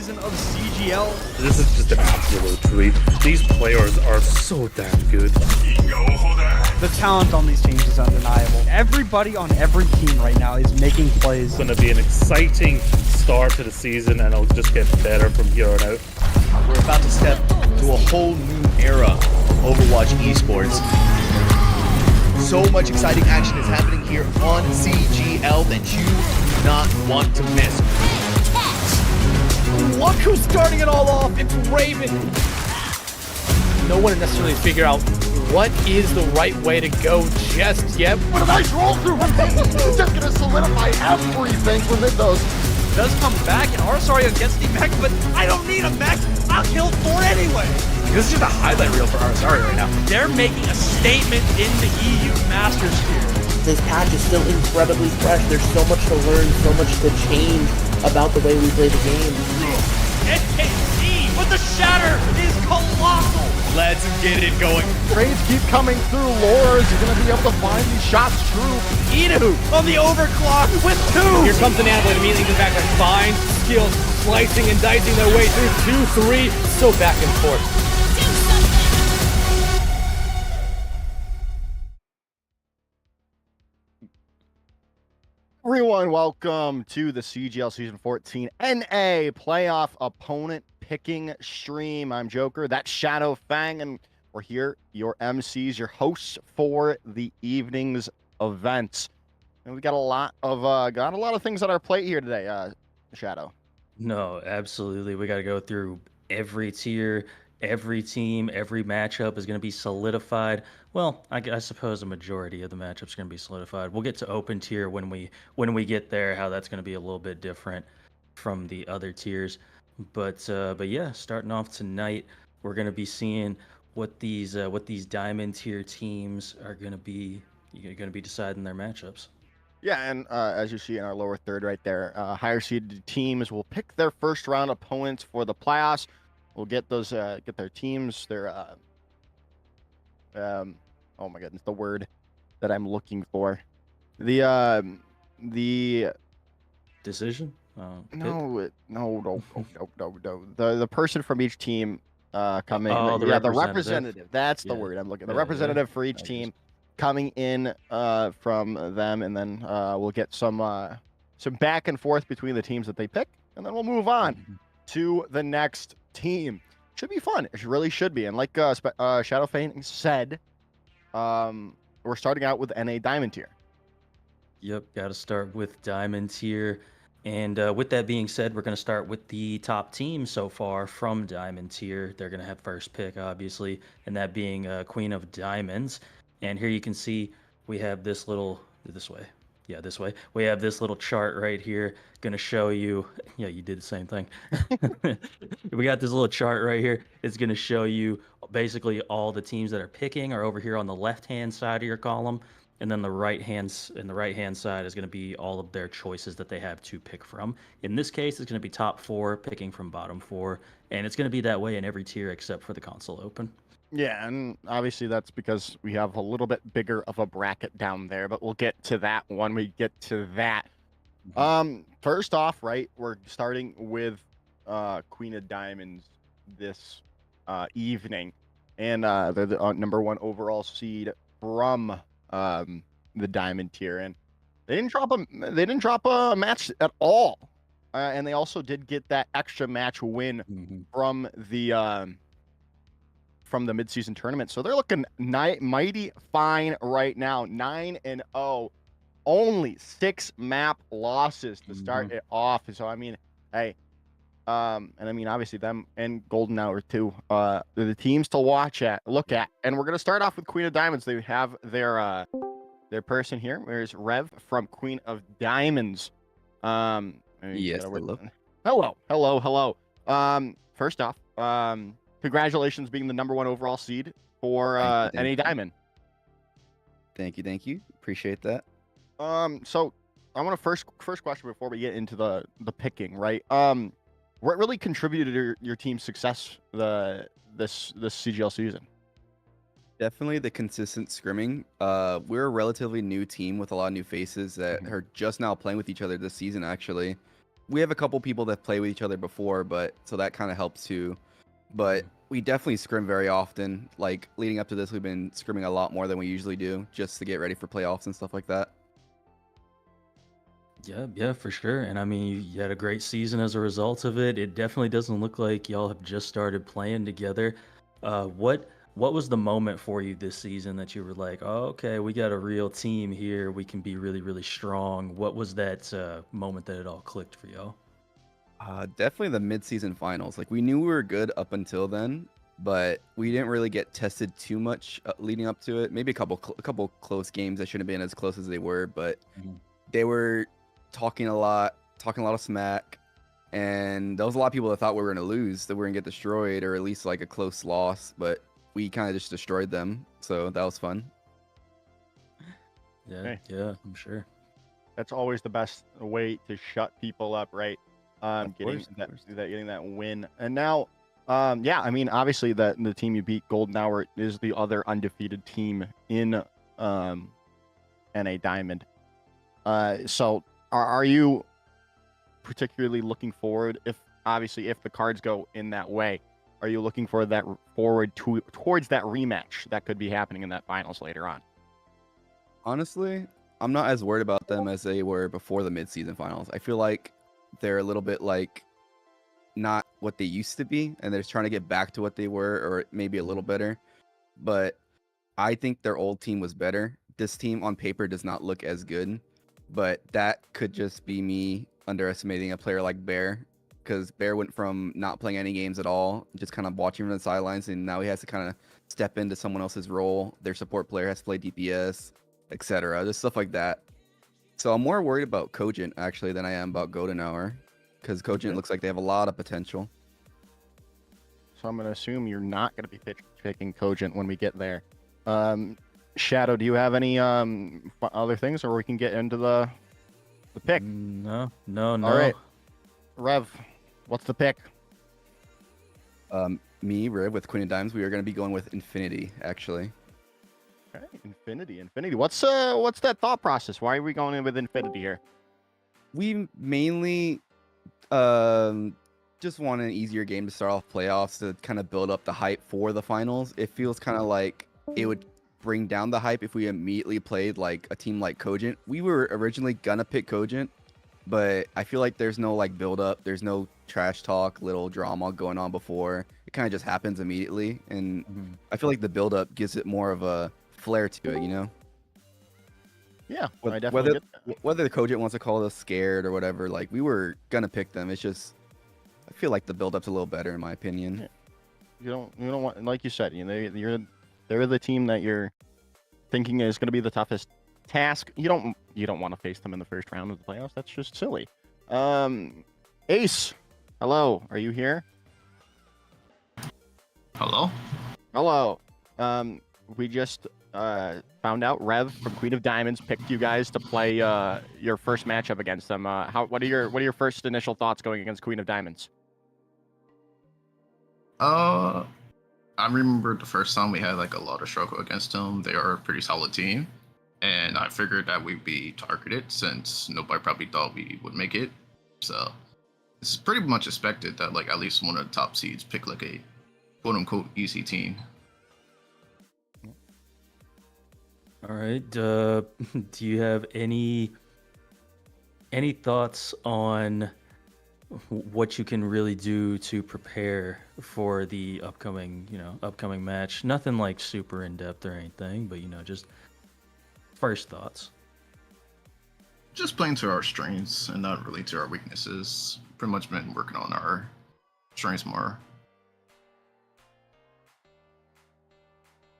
season of CGL. This is just an absolute treat. These players are so damn good. The talent on these teams is undeniable. Everybody on every team right now is making plays. It's going to be an exciting start to the season, and it'll just get better from here on out. We're about to step to a whole new era of Overwatch esports. So much exciting action is happening here on CGL that you do not want to miss. Look who's starting it all off, it's Raven. No one necessarily figure out what is the right way to go just yet. What a nice roll through from Peyton. It's just going to solidify everything within those. Does come back and Arsario gets the mech, but I don't need a mech. I'll kill 4 anyway. This is just a highlight reel for Arsario right now. They're making a statement in the EU Masters here. This patch is still incredibly fresh. There's so much to learn, so much to change about the way we play the game. NKC, but the shatter is colossal. Let's get it going. Trades keep coming through. Lores is going to be able to find these shots true. Idu on the overclock with 2. Here comes the Nabla and immediately goes back to fine skills, slicing and dicing their way through 2, 3, so back and forth. Everyone, welcome to the CGL Season 14 NA Playoff Opponent Picking Stream. I'm Joker, that's Shadow Fang, and we're here, your MCs, your hosts for the evening's events. And we got a lot of things on our plate here today, Shadow. No, absolutely. We got to go through every tier, every team, every matchup is going to be solidified. Well, I suppose a majority of the matchups are going to be solidified. We'll get to open tier when we get there, how that's going to be a little bit different from the other tiers. But yeah, starting off tonight, we're going to be seeing what these diamond tier teams are going to be deciding their matchups. Yeah, and as you see in our lower third right there, higher seeded teams will pick their first round opponents for the playoffs. We'll get those, get their teams, their, oh my goodness, the word that I'm looking for. The Decision? no. The person from each team coming. Oh, the representative. That's the word I'm looking. The representative for each I team coming in from them, and then we'll get some back and forth between the teams that they pick, and then we'll move on to the next team. Should be fun. It really should be. And like Shadow Fang said, we're starting out with NA Diamond tier. Yep, got to start with Diamond tier. And with that being said, we're going to start with the top team so far from Diamond tier. They're going to have first pick, obviously, and that being Queen of Diamonds. And here you can see we have this way. We have this little chart right here, going to show you. Yeah, you did the same thing. We got this little chart right here. It's going to show you basically all the teams that are picking are over here on the left-hand side of your column, and then the right-hand side is going to be all of their choices that they have to pick from. In this case, it's going to be top 4 picking from bottom 4, and it's going to be that way in every tier except for the console open. Yeah, and obviously that's because we have a little bit bigger of a bracket down there, but we'll get to that when we get to that. First off, right, we're starting with Queen of Diamonds this evening, and they're the number 1 overall seed from the Diamond tier, and they didn't drop a match at all, and they also did get that extra match win from the midseason tournament. So they're looking mighty fine right now. 9-0. Only 6 map losses to start it off. So, I mean, hey, and I mean, obviously them and Golden Hour too. They're the teams to look at. And we're going to start off with Queen of Diamonds. They have their person here. There's Rev from Queen of Diamonds. Yes, Hello. First off, congratulations being the number 1 overall seed for NA Diamond. Thank you. Appreciate that. So I want to first question before we get into the picking, right? What really contributed to your team's success this CGL season? Definitely the consistent scrimming. We're a relatively new team with a lot of new faces that are just now playing with each other this season, actually. we have a couple people that play with each other before, but so that kind of helps too. But we definitely scrim very often. Like leading up to this, we've been scrimming a lot more than we usually do, just to get ready for playoffs and stuff like that. Yeah, for sure. And I mean, you had a great season as a result of it. It definitely doesn't look like y'all have just started playing together. What was the moment for you this season that you were like, oh, okay, we got a real team here. We can be really, really strong. What was that moment that it all clicked for y'all? Definitely the mid-season finals. Like we knew we were good up until then, but we didn't really get tested too much leading up to it. Maybe a couple close games that shouldn't have been as close as they were, but they were talking a lot of smack, and there was a lot of people that thought we were going to lose, that we were going to get destroyed, or at least like a close loss, but we kind of just destroyed them, so that was fun. Yeah, yeah, I'm sure. That's always the best way to shut people up, right? Getting Of course. getting that win. And now, yeah, I mean, obviously that the team you beat, Golden Hour, is the other undefeated team in NA Diamond. So are you particularly looking forward, if the cards go in that way, are you looking for that towards that rematch that could be happening in that finals later on? Honestly, I'm not as worried about them as they were before the mid-season finals. I feel like they're a little bit like not what they used to be, and they're trying to get back to what they were, or maybe a little better. But I think their old team was better. This team on paper does not look as good, but that could just be me underestimating a player like Bear, because Bear went from not playing any games at all, just kind of watching from the sidelines, and now he has to kind of step into someone else's role. Their support player has to play DPS, etc. Just stuff like that. So I'm more worried about Cogent actually than I am about Golden Hour, because Cogent looks like they have a lot of potential. So I'm going to assume you're not going to be picking Cogent when we get there. Shadow, do you have any other things, or we can get into the pick? No. All right, Rev, what's the pick? Me, Riv, with Queen of Diamonds, we are going to be going with Infinity, actually. Okay, Infinity. What's that thought process? Why are we going in with Infinity here? We mainly just want an easier game to start off playoffs, to kind of build up the hype for the finals. It feels kind of like it would bring down the hype if we immediately played like a team like Cogent. We were originally gonna pick Cogent, but I feel like there's no like build up, there's no trash talk, little drama going on before. It kind of just happens immediately, and I feel like the build up gives it more of a flair to it, you know? Yeah, I definitely get that. Whether the Cogent wants to call us scared or whatever, like we were gonna pick them. It's just I feel like the build up's a little better in my opinion. Yeah. You don't want, like you said, they're the team that you're thinking is going to be the toughest task. You don't want to face them in the first round of the playoffs. That's just silly. Ace, hello, are you here? Hello? Hello. We just found out Rev from Queen of Diamonds picked you guys to play your first matchup against them. What are your first initial thoughts going against Queen of Diamonds? I remember the first time we had like a lot of struggle against them. They are a pretty solid team, and I figured that we'd be targeted since nobody probably thought we would make it. So it's pretty much expected that like at least one of the top seeds pick like a quote unquote easy team. All right. Do you have any thoughts on what you can really do to prepare for the upcoming match? Nothing like super in depth or anything, but just first thoughts. Just playing to our strengths and not really to our weaknesses. Pretty much been working on our strengths more.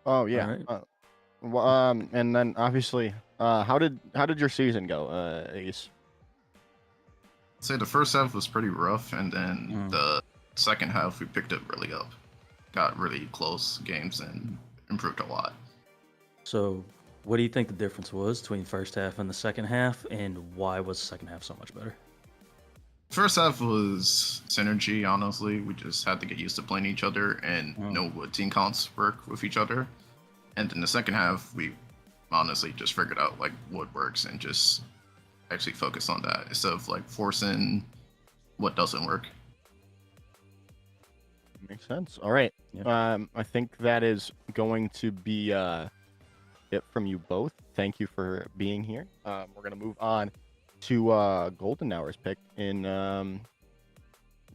Oh yeah. All right. And then obviously, how did your season go, Ace? I'd say the first half was pretty rough, and then the second half we picked it really up. Got really close games and improved a lot. So, what do you think the difference was between first half and the second half, and why was the second half so much better? First half was synergy, honestly. We just had to get used to playing each other and know what team counts work with each other. And in the second half, we honestly just figured out like what works and just actually focus on that instead of like forcing what doesn't work. Makes sense. All right. Yep. I think that is going to be it from you both. Thank you for being here. We're gonna move on to Golden Hour's pick in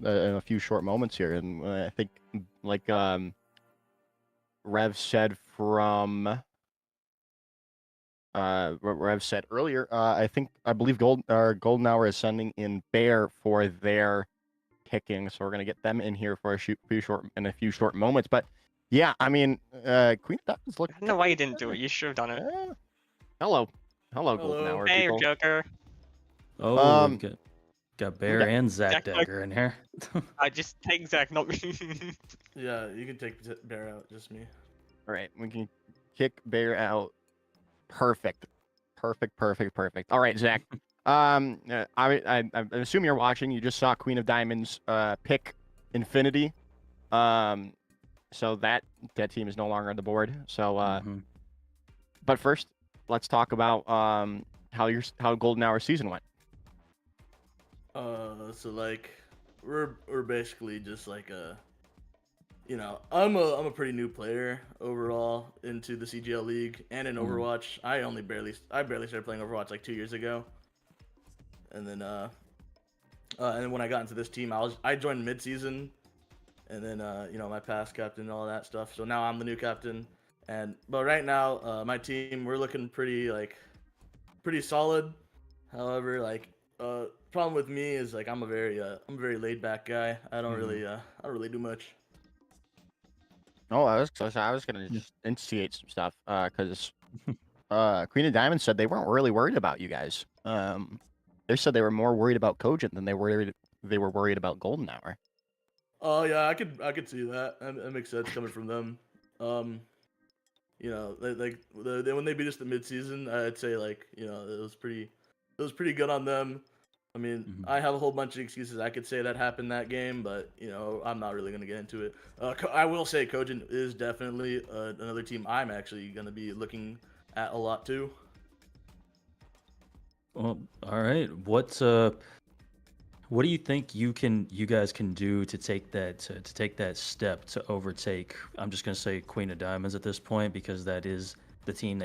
a few short moments here, and I think like Rev said from Rev said earlier, I believe Golden Hour is sending in Bear for their picking, so we're gonna get them in here for a few short moments. But yeah, I mean, Queen of Diamonds look. I don't know why you didn't do it. You should have done it. Hello, Golden Hour Hey, people. Joker. Oh, Um, got Bear got- and Zach Zach Dagger in here. I just take Zach, not me. Yeah, you can take Bear out, just me. All right, we can kick Bear out. Perfect. All right, Zach. I assume you're watching. You just saw Queen of Diamonds pick Infinity. So that team is no longer on the board. So, Mhm. but first, let's talk about how Golden Hour season went. So like, we're basically just like I'm a pretty new player overall into the CGL League and in Overwatch. I barely started playing Overwatch like 2 years ago, and then when I got into this team, I joined mid season, and then my past captain and all that stuff. So now I'm the new captain, but right now my team, we're looking pretty solid. However, problem with me is like I'm a very laid back guy. I don't really do much. Oh, I was gonna just instigate some stuff because Queen of Diamonds said they weren't really worried about you guys. They said they were more worried about Cogent than they were worried about Golden Hour. Oh yeah, I could see that. That makes sense coming from them. When they beat us the mid season, I'd say it was pretty good on them. I mean, I have a whole bunch of excuses I could say that happened that game, but I'm not really gonna get into it. I will say Cogent is definitely another team I'm actually gonna be looking at a lot too. Well, all right. What do you think you guys can do to take that step to overtake? I'm just gonna say Queen of Diamonds at this point because that is the team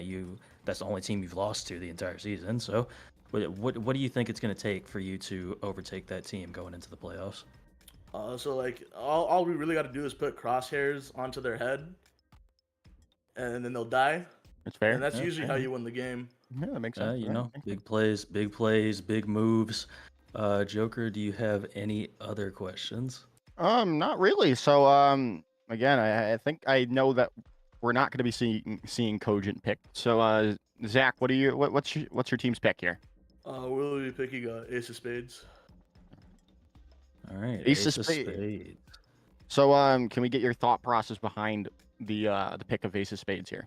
that's the only team you've lost to the entire season. So, what do you think it's gonna take for you to overtake that team going into the playoffs? All we really got to do is put crosshairs onto their head, and then they'll die. It's fair. And that's Yeah, usually fair. how you win the game. Yeah, that makes sense. Big plays, big moves. Joker, do you have any other questions? Not really. So, again, I think I know that we're not going to be seeing Cogent pick. So, Zach, what's your team's pick here? We'll be picking Ace of Spades. All right, Ace of Spades. So, can we get your thought process behind the pick of Ace of Spades here?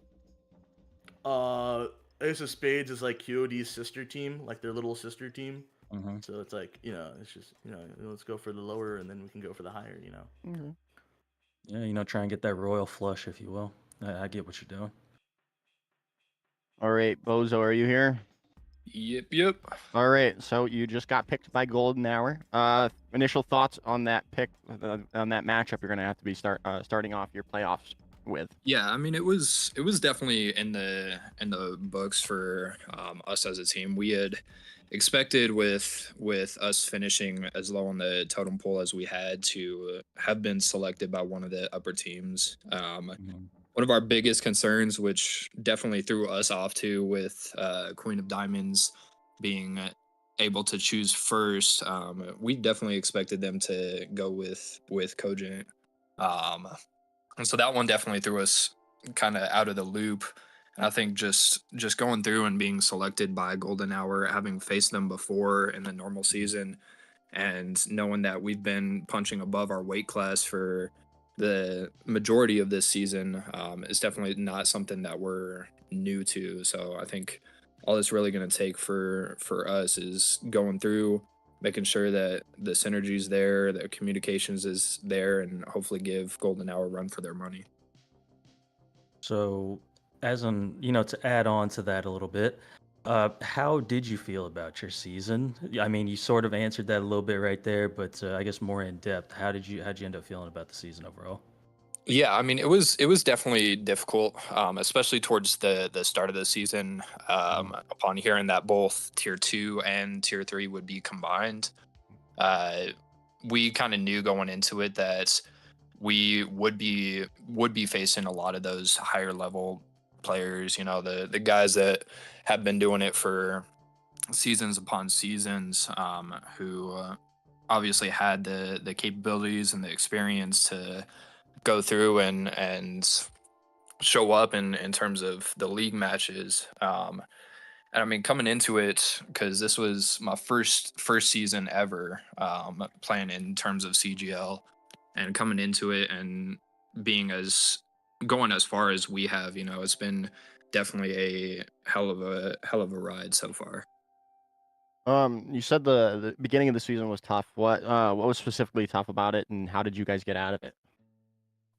Ace of Spades is like QOD's sister team, like their little sister team. Mm-hmm. So it's like, it's just, let's go for the lower and then we can go for the higher, Mm-hmm. Yeah, try and get that royal flush, if you will. I get what you're doing. All right, Bozo, are you here? Yep. All right, so you just got picked by Golden Hour. Initial thoughts on that pick, on that matchup you're going to have to be starting off your playoffs with. Yeah, I mean it was definitely in the books for us as a team. We had expected with us finishing as low on the totem pole as we had to have been selected by one of the upper teams. One of our biggest concerns, which definitely threw us off too, with Queen of Diamonds being able to choose first, we definitely expected them to go with Cogent. And so that one definitely threw us kind of out of the loop. And I think just going through and being selected by Golden Hour, having faced them before in the normal season, and knowing that we've been punching above our weight class for the majority of this season, is definitely not something that we're new to. So I think all it's really going to take for us is going through, making sure that the synergy's there, the communications is there, and hopefully give Golden Hour a run for their money. So, to add on to that a little bit, How did you feel about your season? I mean, you sort of answered that a little bit right there, but I guess more in depth. How'd you end up feeling about the season overall? Yeah, I mean, it was definitely difficult, especially towards the start of the season. Upon hearing that both tier 2 and tier 3 would be combined, uh, we kind of knew going into it that we would be facing a lot of those higher level players. You know, the guys that have been doing it for seasons upon seasons, who obviously had the capabilities and the experience to go through and show up in terms of the league matches. And I mean, coming into it, because this was my first season ever playing in terms of CGL, and coming into it and being as going as far as we have, you know, it's been definitely a hell of a ride so far. You said the beginning of the season was tough. What was specifically tough about it, and how did you guys get out of it?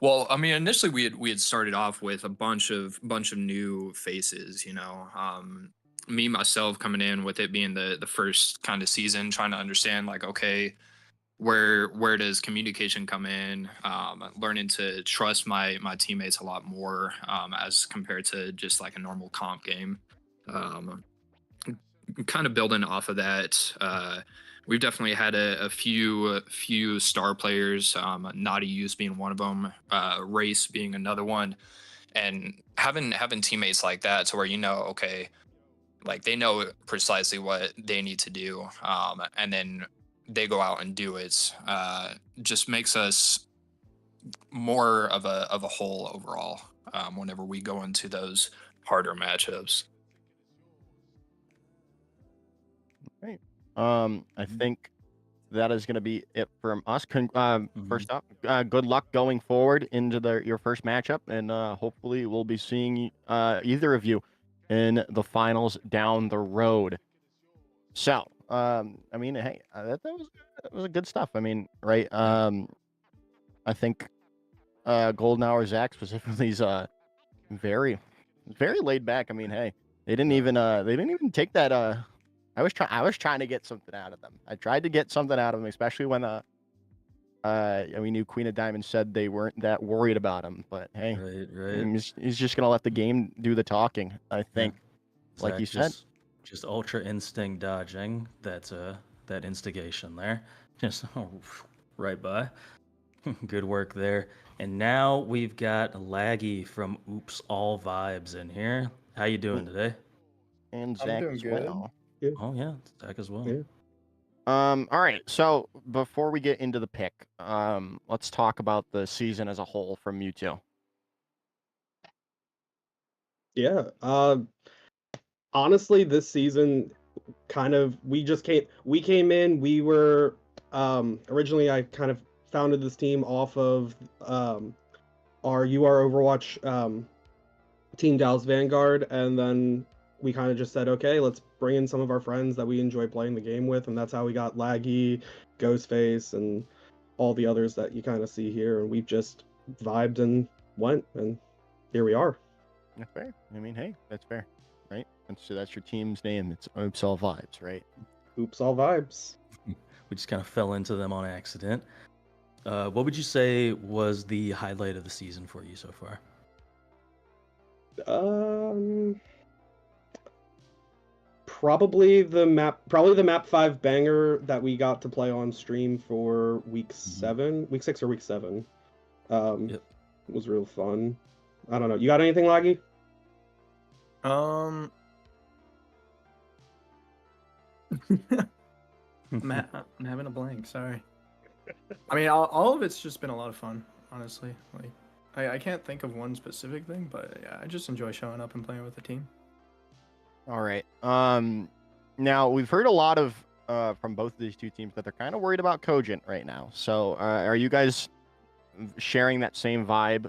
Well, I mean, initially we had started off with a bunch of new faces, you know. Me myself coming in with it being the first kind of season, trying to understand like, okay, where does communication come in? Learning to trust my teammates a lot more, as compared to just like a normal comp game. Um, Kind of building off of that, we've definitely had a few star players, Naughty Use being one of them, Race being another one, and having teammates like that to where, you know, okay, like they know precisely what they need to do, and then they go out and do it. Just makes us more of a whole overall, whenever we go into those harder matchups. Right. I think that is going to be it from us. First up, good luck going forward into your first matchup, and hopefully we'll be seeing either of you in the finals down the road. So, I mean, hey, that was good stuff. I mean, right? I think Golden Hour Zach specifically is very, very laid back. I mean, hey, they didn't even take that I was trying to get something out of them. I tried to get something out of them, especially when we knew Queen of Diamonds said they weren't that worried about him. But hey, Right. he's just gonna let the game do the talking. I think, like Zach you said. just ultra instinct dodging that instigation there. Just right by. Good work there. And now we've got Laggy from Oops All Vibes in here. How you doing today? And I'm Zach doing as good. well. Yeah. Oh yeah, Zach as well. Yeah. All right. So before we get into the pick, let's talk about the season as a whole from you two. Yeah. Honestly, this season kind of we came in, we were originally I kind of founded this team off of our UR Overwatch Team Dallas Vanguard, and then we kind of just said, okay, let's bring in some of our friends that we enjoy playing the game with, and that's how we got Laggy, Ghostface, and all the others that you kind of see here, and we've just vibed and went, and here we are. That's fair. I mean, hey, that's fair, right? And so that's your team's name. It's Oops All Vibes, right? Oops All Vibes. We just kind of fell into them on accident. What would you say was the highlight of the season for you so far? Probably the map 5 banger that we got to play on stream for week 6 or week 7. Yep. It was real fun. I don't know. You got anything, Laggy? I'm having a blank. Sorry. I mean, all of it's just been a lot of fun, honestly. Like, I can't think of one specific thing, but yeah, I just enjoy showing up and playing with the team. All right. Now we've heard a lot of from both of these two teams that they're kind of worried about Cogent right now. So, are you guys sharing that same vibe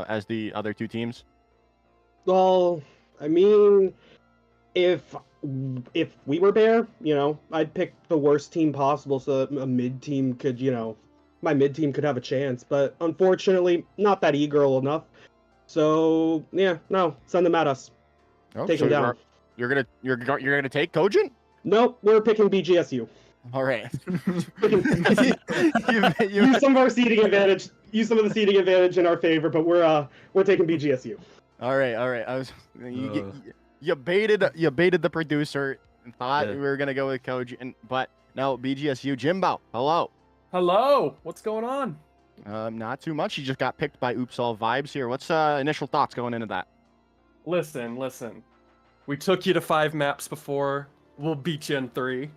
as the other two teams? Well, I mean, if we were Bear, you know, I'd pick the worst team possible so that a mid team could, you know, my mid team could have a chance. But unfortunately, not that e-girl enough. So yeah, no, send them at us. Oh, Take so them down. You're gonna take Cogent? Nope, we're picking BGSU. All right. Use some of our seating advantage. Use some of the seating advantage in our favor, but we're taking BGSU. All right. I was you baited the producer and thought we were gonna go with Cogent, but no, BGSU. Jimbo, hello. Hello. What's going on? Not too much. You just got picked by Oops All Vibes here. What's initial thoughts going into that? Listen. We took you to 5 maps before. We'll beat you in 3.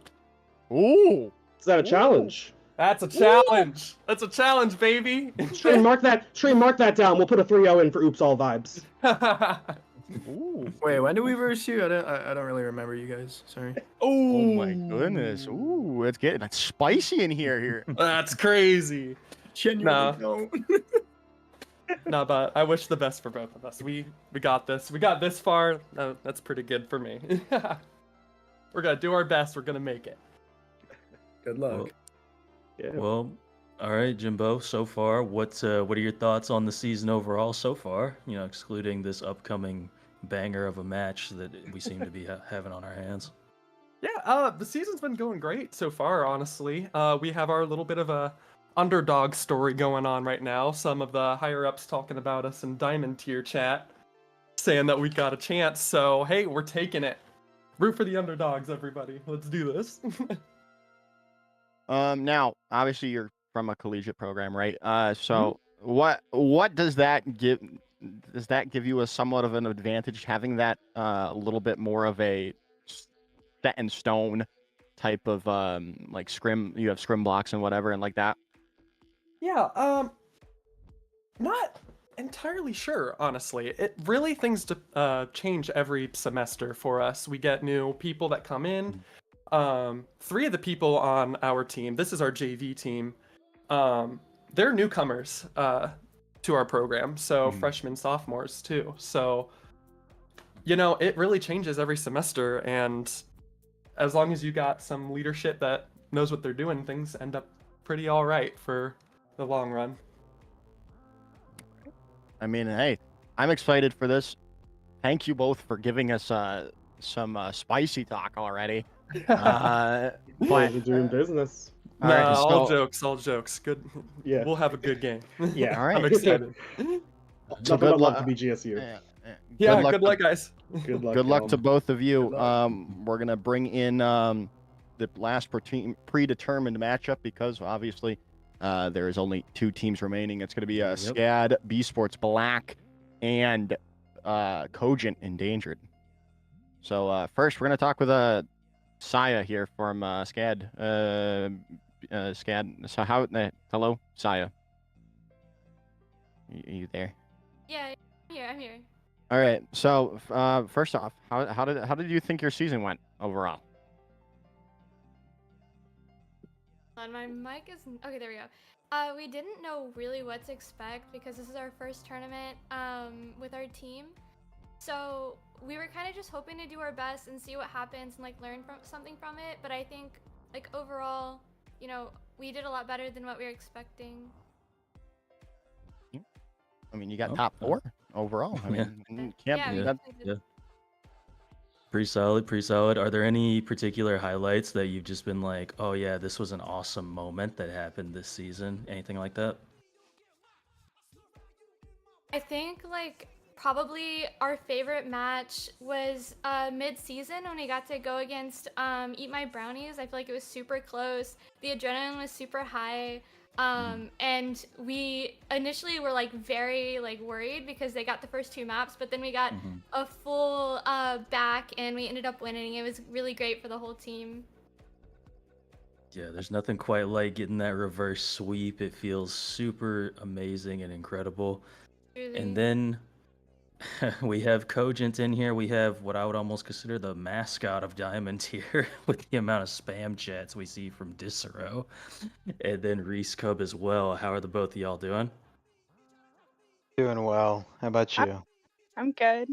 Ooh. Is that a challenge? That's a challenge. That's a challenge, baby. Mark that down. We'll put a 3-0 in for Oops All Vibes. Ooh. Wait, when did we verse you? I don't really remember you guys. Sorry. Oh my goodness. Ooh, it's getting spicy in here. That's crazy. Genuinely No. No, but I wish the best for both of us. We got this. We got this far. That's pretty good for me. We're gonna do our best. We're gonna make it. Good luck. Well, all right, Jimbo. So far, what are your thoughts on the season overall so far? You know, excluding this upcoming banger of a match that we seem to be having on our hands. Yeah, the season's been going great so far. Honestly, we have our little bit of a underdog story going on right now. Some of the higher ups talking about us in Diamond Tier chat, saying that we got a chance. So hey, we're taking it. Root for the underdogs, everybody. Let's do this. Now, obviously, you're from a collegiate program, right? So what does that give? Does that give you a somewhat of an advantage having that a little bit more of a set in stone type of like scrim? You have scrim blocks and whatever and like that. Yeah, not entirely sure, honestly. It really things change every semester for us. We get new people that come in. 3 of the people on our team, this is our JV team, they're newcomers to our program, so freshmen, sophomores too. So, you know, it really changes every semester, and as long as you got some leadership that knows what they're doing, things end up pretty all right for the long run. I mean, hey, I'm excited for this. Thank you both for giving us some spicy talk already. But we're doing business. All jokes. Good. Yeah, we'll have a good game. Yeah, all right. I'm excited. So good luck to BGSU. Yeah, good luck, guys. Good luck. Good luck to both of you. We're gonna bring in the last predetermined matchup because obviously there is only 2 teams remaining. It's gonna be SCAD, B Sports Black, and Cogent Endangered. So first, we're gonna talk with Saya here from SCAD. SCAD. So how? Hello, Saya. Are you there? Yeah, I'm here. All right. So first off, how did you think your season went overall? My mic is okay. There we go. We didn't know really what to expect because this is our first tournament with our team. So we were kind of just hoping to do our best and see what happens and like learn something from it. But I think like overall, you know, we did a lot better than what we were expecting. I mean, you got top 4 overall. I mean, can't. Yeah. Pretty solid. Are there any particular highlights that you've just been like, oh yeah, this was an awesome moment that happened this season? Anything like that? I think like probably our favorite match was mid-season when we got to go against Eat My Brownies. I feel like it was super close. The adrenaline was super high. And we initially were like very like worried because they got the first 2 maps, but then we got a full back and we ended up winning. It was really great for the whole team. Yeah, there's nothing quite like getting that reverse sweep. It feels super amazing and incredible. Truly. And then we have Cogent in here. We have what I would almost consider the mascot of Diamond Tier with the amount of spam chats we see from Disero. And then Reese Cub as well. How are the both of y'all doing? Doing well. How about you? I'm good.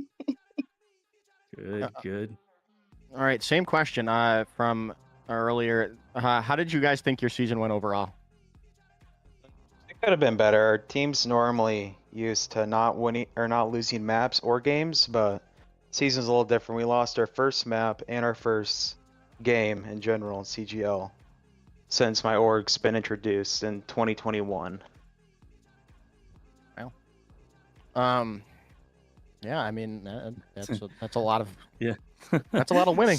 Good. All right, same question from earlier. How did you guys think your season went overall? It could have been better. Our team's normally used to not winning or not losing maps or games, but season's a little different. We lost our first map and our first game in general in CGL since my org's been introduced in 2021. Well, yeah, I mean that's a lot of Yeah. that's a lot of winning.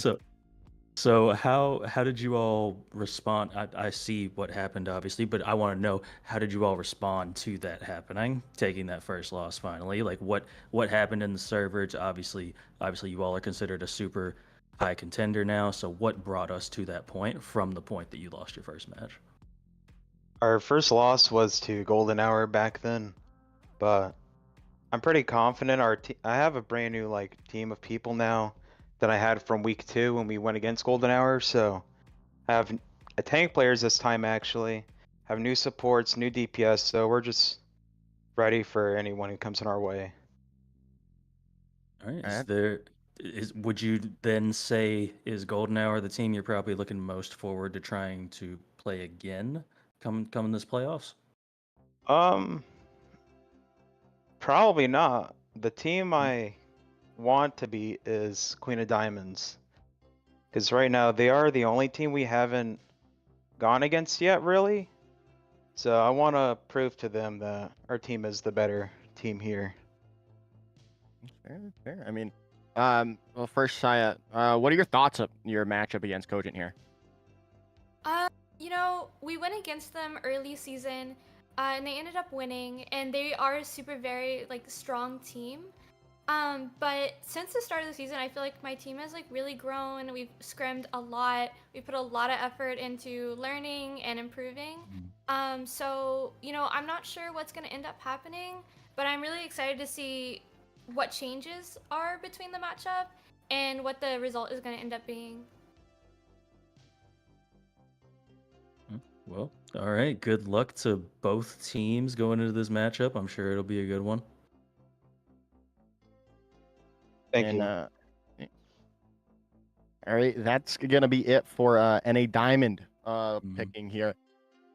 So how did you all respond? I see what happened obviously, but I want to know, how did you all respond to that happening, taking that first loss finally? Like what happened in the servers? Obviously you all are considered a super high contender now. So what brought us to that point from the point that you lost your first match? Our first loss was to Golden Hour back then, but I'm pretty confident I have a brand new team of people now that I had from week 2 when we went against Golden Hour. So I have a tank players this time actually, have new supports, new DPS. So we're just ready for anyone who comes in our way. All right. Would you then say, is Golden Hour the team you're probably looking most forward to trying to play again come this playoffs? Probably not. The team I want to beat is Queen of Diamonds. Because right now they are the only team we haven't gone against yet, really. So I want to prove to them that our team is the better team here. Fair. I mean, well, first, Saya, what are your thoughts of your matchup against Cogent here? You know, we went against them early season, and they ended up winning, and they are a very strong team. But since the start of the season, I feel like my team has really grown. We've scrimmed a lot. We put a lot of effort into learning and improving. So you know, I'm not sure what's gonna end up happening, but I'm really excited to see what changes are between the matchup and what the result is gonna end up being. Well, all right. Good luck to both teams going into this matchup. I'm sure it'll be a good one. Thank you. All right, that's gonna be it for NA Diamond picking here,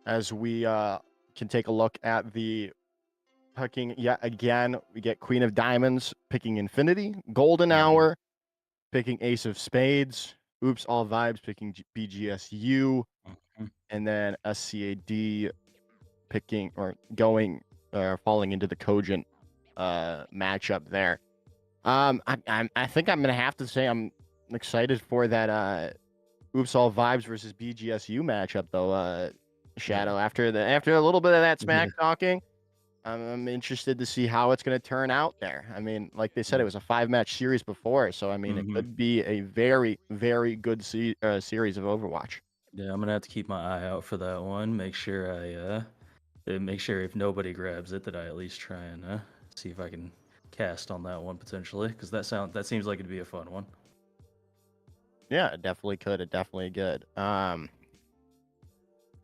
as we can take a look at the picking yet again. We get Queen of Diamonds picking Infinity, Golden Hour picking Ace of Spades, Oops All Vibes picking BGSU, and then SCAD picking or going falling into the Cogent matchup there. I think I'm gonna have to say I'm excited for that Oops All Vibes versus BGSU matchup though, Shadow. After a little bit of that smack talking, I'm interested to see how it's gonna turn out there. I mean, like they said, it was a 5-match series before, so I mean, it could be a very, very good series of Overwatch. Yeah, I'm gonna have to keep my eye out for that one. Make sure if nobody grabs it, that I at least try and see if I can cast on that one potentially, because that seems like it'd be a fun one. Yeah, it definitely could. It definitely could.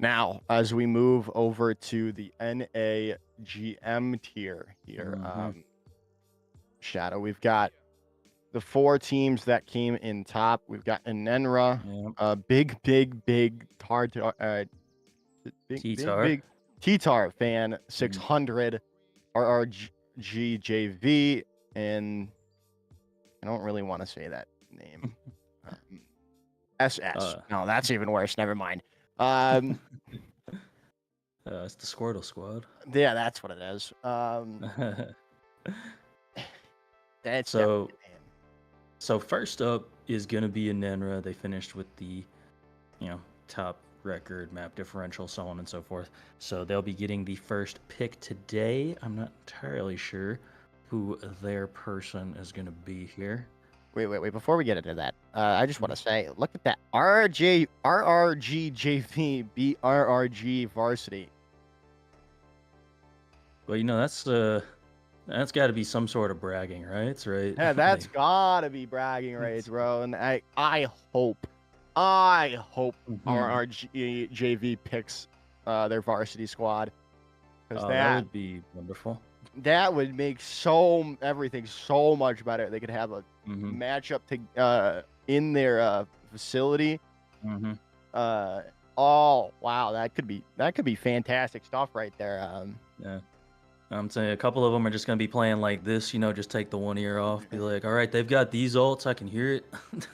Now, as we move over to the NAGM tier here, Shadow, we've got the 4 teams that came in top. We've got Enenra, big T-Tar fan, 600, RRGJV, and I don't really want to say that name. SS. No, that's even worse. Never mind. It's the Squirtle Squad. Yeah, that's what it is. That's so first up is gonna be Enenra. They finished with the, top record, map differential, so on and so forth. So they'll be getting the first pick today. I'm not entirely sure who their person is gonna be here. Wait. Before we get into that, I just want to say, look at that. RRGJV beat RRG Varsity. Well, that's got to be some sort of bragging rights, right? Yeah, that's gotta be bragging rights, bro. And I hope RRGJV picks their varsity squad, because that would be wonderful. That would make everything so much better. They could have a matchup in their facility. Oh wow, that could be fantastic stuff right there. Yeah, I'm saying a couple of them are just gonna be playing like this, just take the one ear off, be like, all right, they've got these ults, I can hear it. 'Cause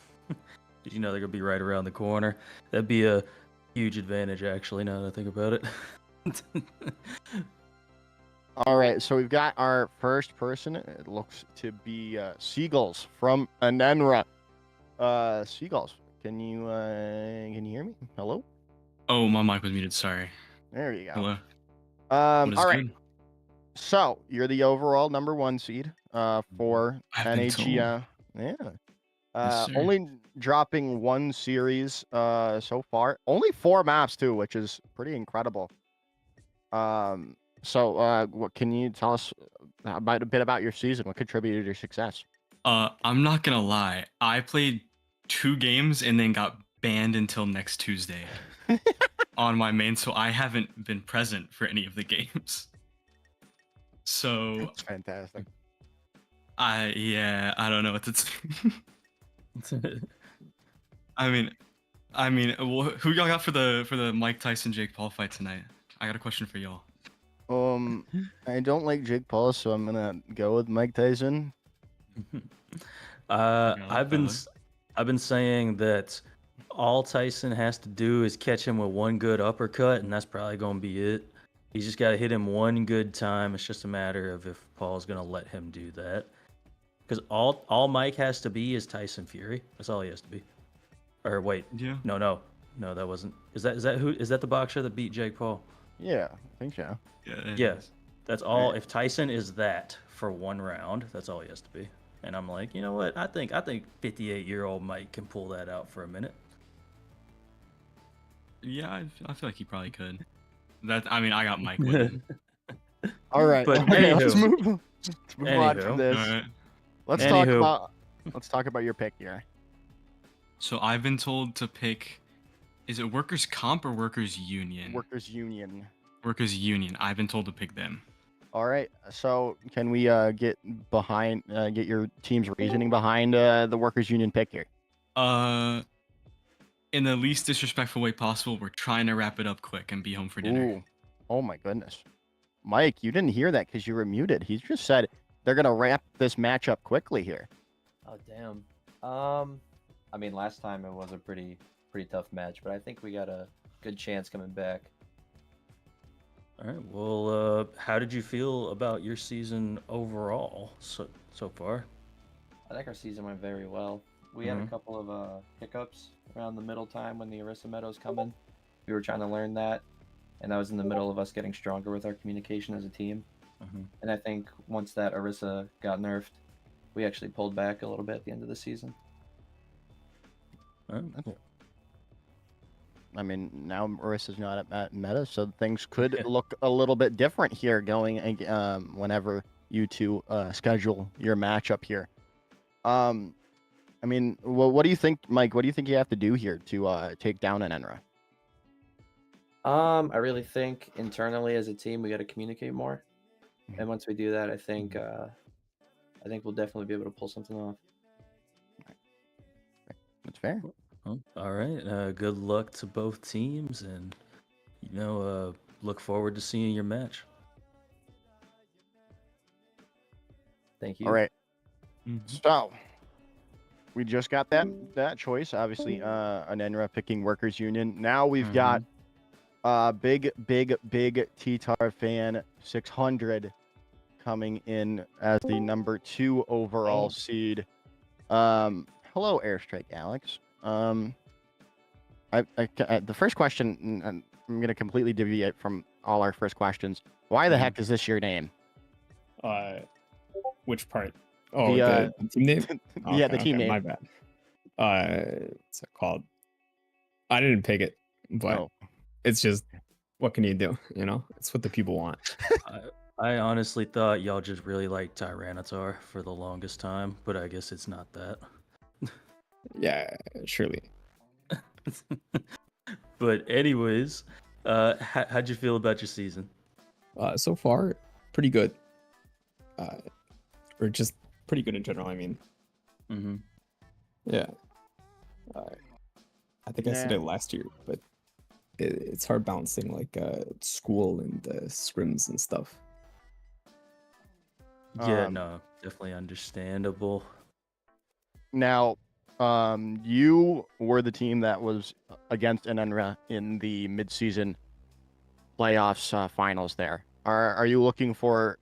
they're gonna be right around the corner. That'd be a huge advantage, actually, now that I think about it. All right, so we've got our first person. It looks to be Seagulls from Anenra. Seagulls, can you hear me? Hello? Oh, my mic was muted. Sorry. There you go. Hello. All What is right. good? So you're the overall #1 seed for I've been told. NAG. Yeah. Yes, sir. Only dropping one series so far. Only 4 maps too, which is pretty incredible. So what can you tell us about a bit about your season? What contributed to your success? I'm not gonna lie. I played 2 games and then got banned until next Tuesday on my main, so I haven't been present for any of the games. So That's fantastic. I don't know what to say. I mean, who y'all got for the Mike Tyson Jake Paul fight tonight? I got a question for y'all. I don't like Jake Paul, so I'm gonna go with Mike Tyson. I've been saying that all Tyson has to do is catch him with one good uppercut, and that's probably gonna be it. He's just got to hit him one good time. It's just a matter of if Paul's gonna let him do that. Because all Mike has to be is Tyson Fury. That's all he has to be. Or wait, Yeah. no, that wasn't. Is that the boxer that beat Jake Paul? Yeah, I think so. Yeah, that's all. If Tyson is that for one round, that's all he has to be. And I'm like, you know what? I think 58-year-old Mike can pull that out for a minute. Yeah, I feel like he probably could. I got Mike with him. All right, But let's anywho. move on from this. All right. Let's talk about your pick here. So I've been told to pick. Is it Workers' Comp or Workers' Union? Workers Union. Workers' Union. I've been told to pick them. All right. So can we get your team's reasoning behind the Workers Union pick here? In the least disrespectful way possible, we're trying to wrap it up quick and be home for dinner. Ooh. Oh my goodness. Mike, you didn't hear that because you were muted. He just said they're gonna wrap this match up quickly here. Oh damn. I mean, last time it was a pretty tough match, but I think we got a good chance coming back. All right. Well, how did you feel about your season overall so far? I think our season went very well. We had a Mhm. couple of hiccups around the middle time when the Orisa Meadows come in. We were trying to learn that, and that was in the middle of us getting stronger with our communication as a team. Mhm. And I think once that Orisa got nerfed, we actually pulled back a little bit at the end of the season. All right. Cool. I mean, now Marissa's not at meta, so things could look a little bit different here going whenever you two schedule your matchup here. I mean, what do you think, Mike? What do you think you have to do here to take down an Enra? I really think internally as a team we got to communicate more, and once we do that, I think we'll definitely be able to pull something off. That's fair. Well, all right. Good luck to both teams, and look forward to seeing your match. Thank you. All right. So we just got that choice. Obviously, an Enra picking Workers Union. Now we've got big T-Tar fan 600 coming in as the #2 overall seed. Hello, Airstrike Alex. The first question, and I'm gonna completely deviate from all our first questions. Why the heck is this your name? Which part? Oh, The, the team name? yeah, the team name. My bad. What's it called? I didn't pick it, but it's just, what can you do? It's what the people want. I honestly thought y'all just really liked Tyranitar for the longest time, but I guess it's not that. Yeah, surely. But anyways, how'd you feel about your season? So far, pretty good. Or just pretty good in general, I mean. Mm-hmm. Yeah. I think I said it last year, but it's hard balancing like school and scrims and stuff. Yeah, Um, no, definitely understandable. Now, you were the team that was against Enenra in the midseason playoffs finals. There, are you looking for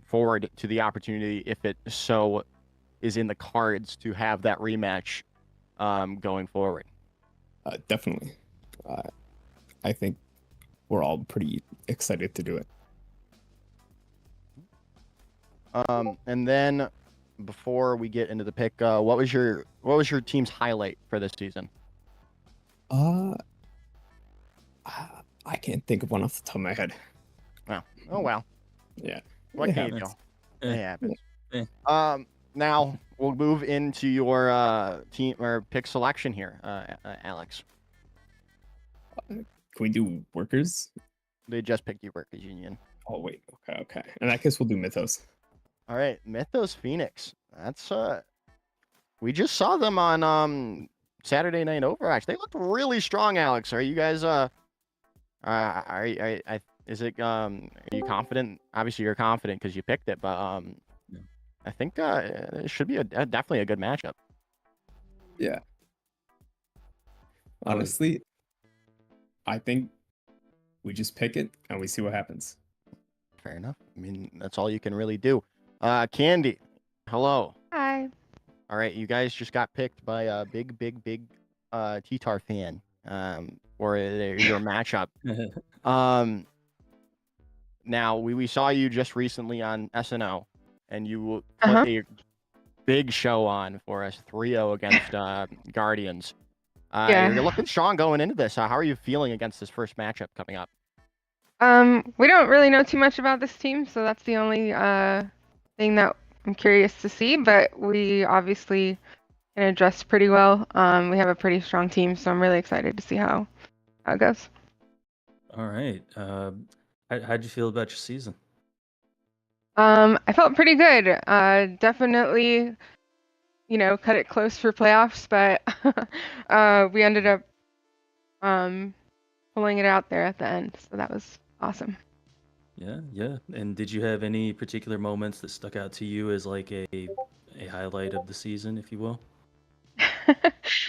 forward to the opportunity, if it so is in the cards, to have that rematch going forward? Definitely. I think we're all pretty excited to do it. And then before we get into the pick, what was your team's highlight for this season? I can't think of one off the top of my head. Oh well. Yeah. What It can you do? happens. It happens. Eh. Now we'll move into your team or pick selection here, Alex. Can we do workers? They just picked you, Workers Union. Oh wait, okay. In that case, we'll do Mythos. All right, Mythos Phoenix. That's we just saw them on Saturday Night Overwatch. They looked really strong, Alex. Are you guys is it are you confident? Obviously you're confident because you picked it, but I think it should be definitely a good matchup. Yeah. Honestly, I think we just pick it and we see what happens. Fair enough. I mean, that's all you can really do. Candy, hello. Hi. All right, you guys just got picked by a big T-Tar fan for your matchup. Now we saw you just recently on SNO, and you put a big show on for us, 3-0 against Guardians. Yeah. You're looking strong going into this. How are you feeling against this first matchup coming up? We don't really know too much about this team, so that's the only thing that I'm curious to see, but we obviously can adjust pretty well. We have a pretty strong team, so I'm really excited to see how it goes. All right. How'd you feel about your season? I felt pretty good. Definitely, cut it close for playoffs, but we ended up pulling it out there at the end, so that was awesome. Yeah. And did you have any particular moments that stuck out to you as like a highlight of the season, if you will?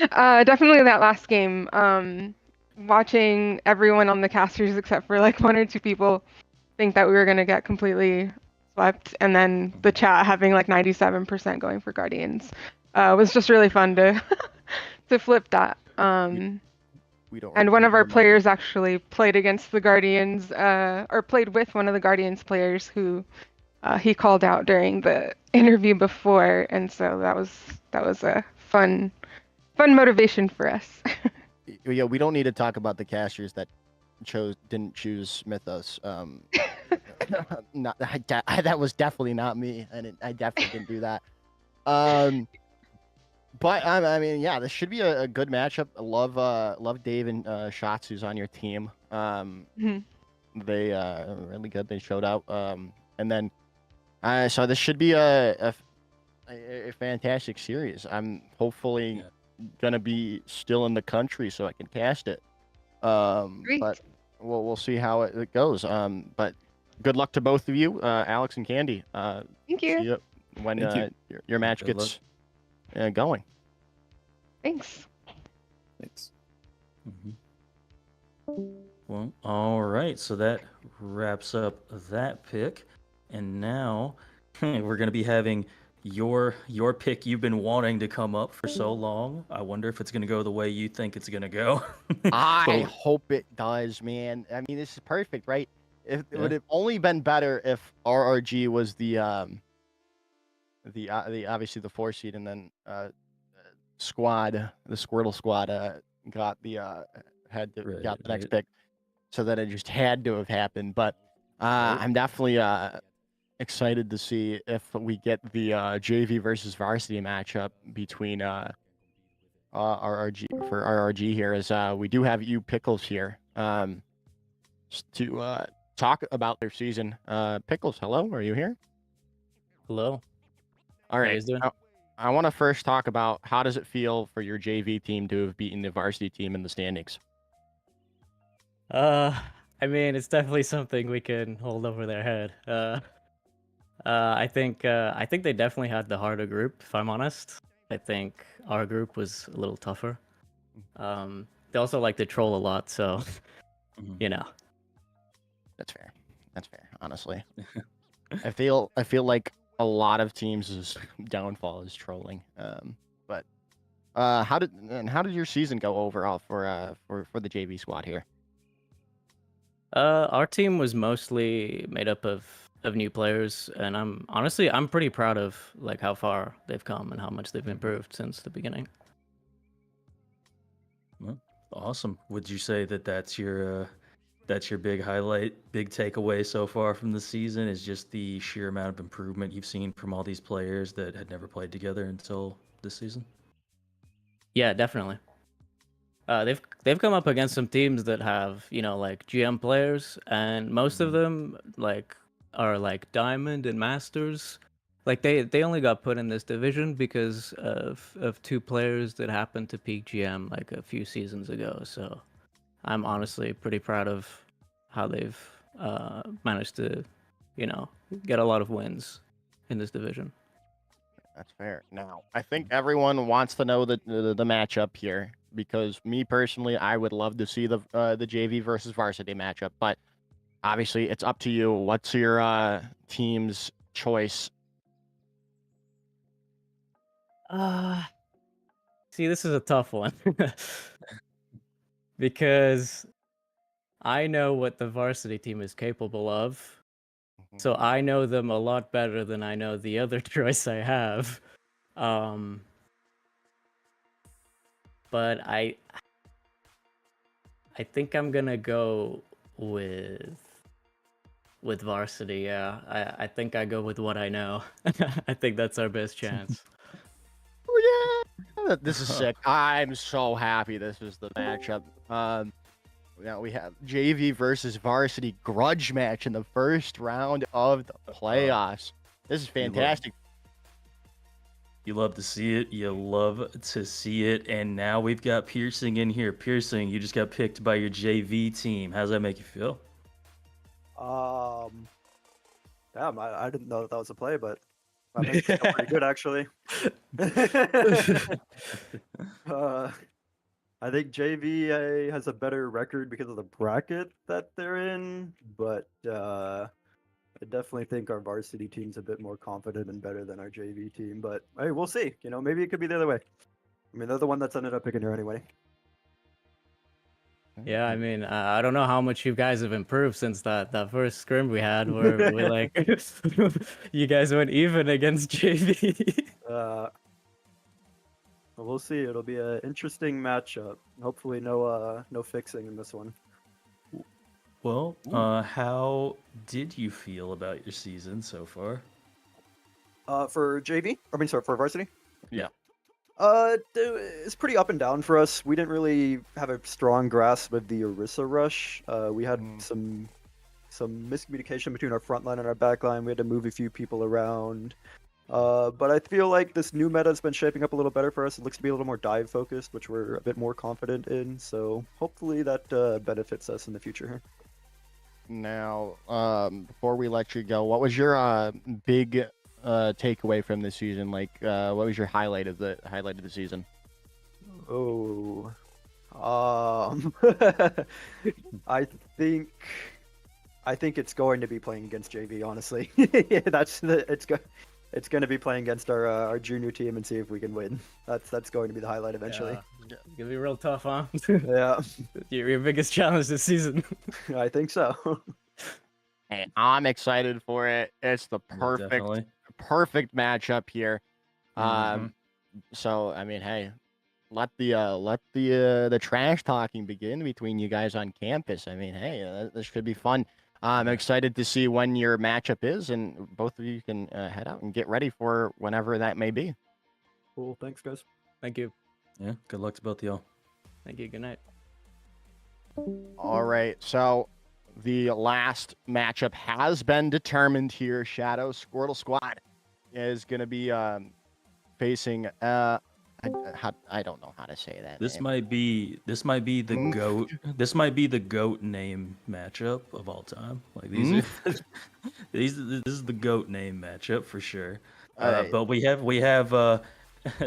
Definitely that last game. Watching everyone on the casters except for like one or two people think that we were gonna get completely swept, and then the chat having like 97% going for Guardians was just really fun to to flip that. We don't. And one of our players actually played against the Guardians, or played with one of the Guardians players who he called out during the interview before, and so that was a fun motivation for us. Yeah, we don't need to talk about the casters that didn't choose Mythos. That was definitely not me, and I definitely didn't do that. But I mean, yeah, this should be a good matchup. I love Dave and Shots, who's on your team. They are really good. They showed out. And then so this should be a fantastic series. I'm hopefully gonna be still in the country so I can cast it. But we'll see how it goes. But good luck to both of you, Alex and Candy. Thank you. See you when your match Good gets going. Thanks. Well, all right. So that wraps up that pick, and now we're gonna be having your pick you've been wanting to come up for so long. I wonder if it's gonna go the way you think it's gonna go. I hope it does, man. I mean, this is perfect, right? It would have only been better if RRG was the obviously the 4 seed, and then squad, the Squirtle squad, got the got the next pick, so that it just had to have happened. But I'm definitely excited to see if we get the JV versus varsity matchup between RRG for RRG here, as we do have you Pickles here to talk about their season. Pickles, hello, are you here? Hello. All right. I want to first talk about, how does it feel for your JV team to have beaten the varsity team in the standings? I mean, it's definitely something we can hold over their head. I think they definitely had the harder group. If I'm honest, I think our group was a little tougher. They also like to troll a lot, so you know. That's fair. That's fair. Honestly, I feel like a lot of teams' downfall is trolling. But how did your season go overall for the JV squad here? Our team was mostly made up of new players, and I'm pretty proud of like how far they've come and how much they've improved since the beginning. Well, awesome. Would you say that that's your big highlight, big takeaway so far from the season? Is just the sheer amount of improvement you've seen from all these players that had never played together until this season? Yeah, definitely. They've come up against some teams that have, like GM players, and most of them are like Diamond and Masters. Like they only got put in this division because of two players that happened to peak GM like a few seasons ago. So I'm honestly pretty proud of how they've managed to, get a lot of wins in this division. That's fair. Now, I think everyone wants to know the matchup here because me personally, I would love to see the JV versus varsity matchup, but obviously it's up to you. What's your team's choice? See, this is a tough one because I know what the varsity team is capable of. So I know them a lot better than I know the other choice I have. But I think I'm gonna go with varsity. Yeah, I think I go with what I know. I think that's our best chance. Oh yeah, this is sick. I'm so happy this is the matchup. Now we have JV versus varsity grudge match in the first round of the playoffs. This is fantastic. You love to see it. You love to see it. And now we've got Piercing in here. Piercing, you just got picked by your JV team. How does that make you feel? Damn, I didn't know that was a play, but that makes me feel pretty good actually. I think JV has a better record because of the bracket that they're in, but I definitely think our varsity team's a bit more confident and better than our JV team. But hey, we'll see. Maybe it could be the other way. I mean, they're the one that's ended up picking her anyway. Yeah, I mean, I don't know how much you guys have improved since that first scrim we had, where we like you guys went even against JV. We'll see. It'll be an interesting matchup. Hopefully, no fixing in this one. Well, how did you feel about your season so far? For JV, for varsity. Yeah. It's pretty up and down for us. We didn't really have a strong grasp of the Orisa rush. We had some miscommunication between our front line and our back line. We had to move a few people around. But I feel like this new meta has been shaping up a little better for us. It looks to be a little more dive focused, which we're a bit more confident in. So hopefully that benefits us in the future here. Now, before we let you go, what was your big takeaway from this season? Like, what was your highlight of the season? Oh, I think it's going to be playing against JV. Honestly, yeah, it's going to be playing against our junior team and see if we can win. That's going to be the highlight eventually. Yeah. Gonna be real tough, huh? Yeah. Your biggest challenge this season. I think so. Hey, I'm excited for it. It's the perfect matchup here. So I mean, hey, let the trash talking begin between you guys on campus. I mean, hey, this should be fun. I'm excited to see when your matchup is, and both of you can head out and get ready for whenever that may be. Cool. Thanks, guys. Thank you. Yeah. Good luck to both of y'all. Thank you. Good night. All right. So the last matchup has been determined here. Shadow Squirtle Squad is going to be facing I don't know how to say that. This name. might be the Oomph. goat. This might be the goat name matchup of all time. Like these are this is the goat name matchup for sure. All right. But we have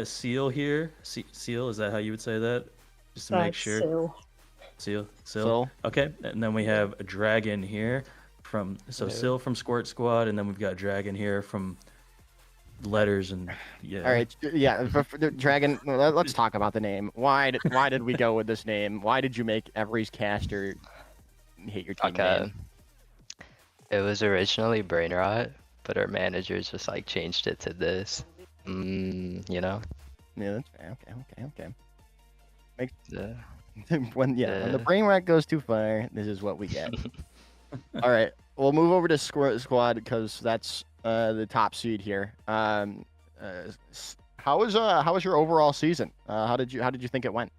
Seal here. Seal, is that how you would say that? Just to make sure. Seal. Seal. Okay, and then we have a Dragon here from Yeah. Seal from Squirt Squad, and then we've got Dragon here from Letters and yeah. All right, yeah, for the Dragon. Let's talk about the name. Why did we go with this name? Why did you make every caster hate your team name? It was originally Brain Rot, but our managers just like changed it to this. You know? Yeah, that's fair. Okay. Makes Yeah. when the brain rot goes too far, this is what we get. All right, we'll move over to Squirt Squad because that's the top seed here. How was your overall season? How did you think it went?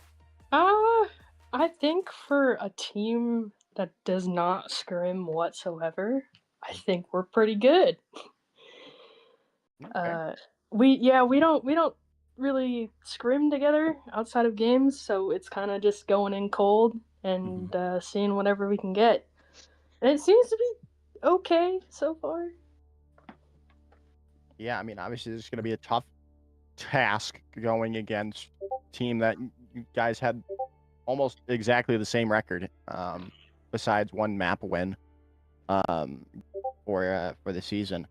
I think for a team that does not scrim whatsoever, I think we're pretty good. We don't really scrim together outside of games, so it's kind of just going in cold and seeing whatever we can get. And it seems to be okay so far. Yeah, I mean, obviously, this is going to be a tough task going against a team that you guys had almost exactly the same record, besides one map win, for the season.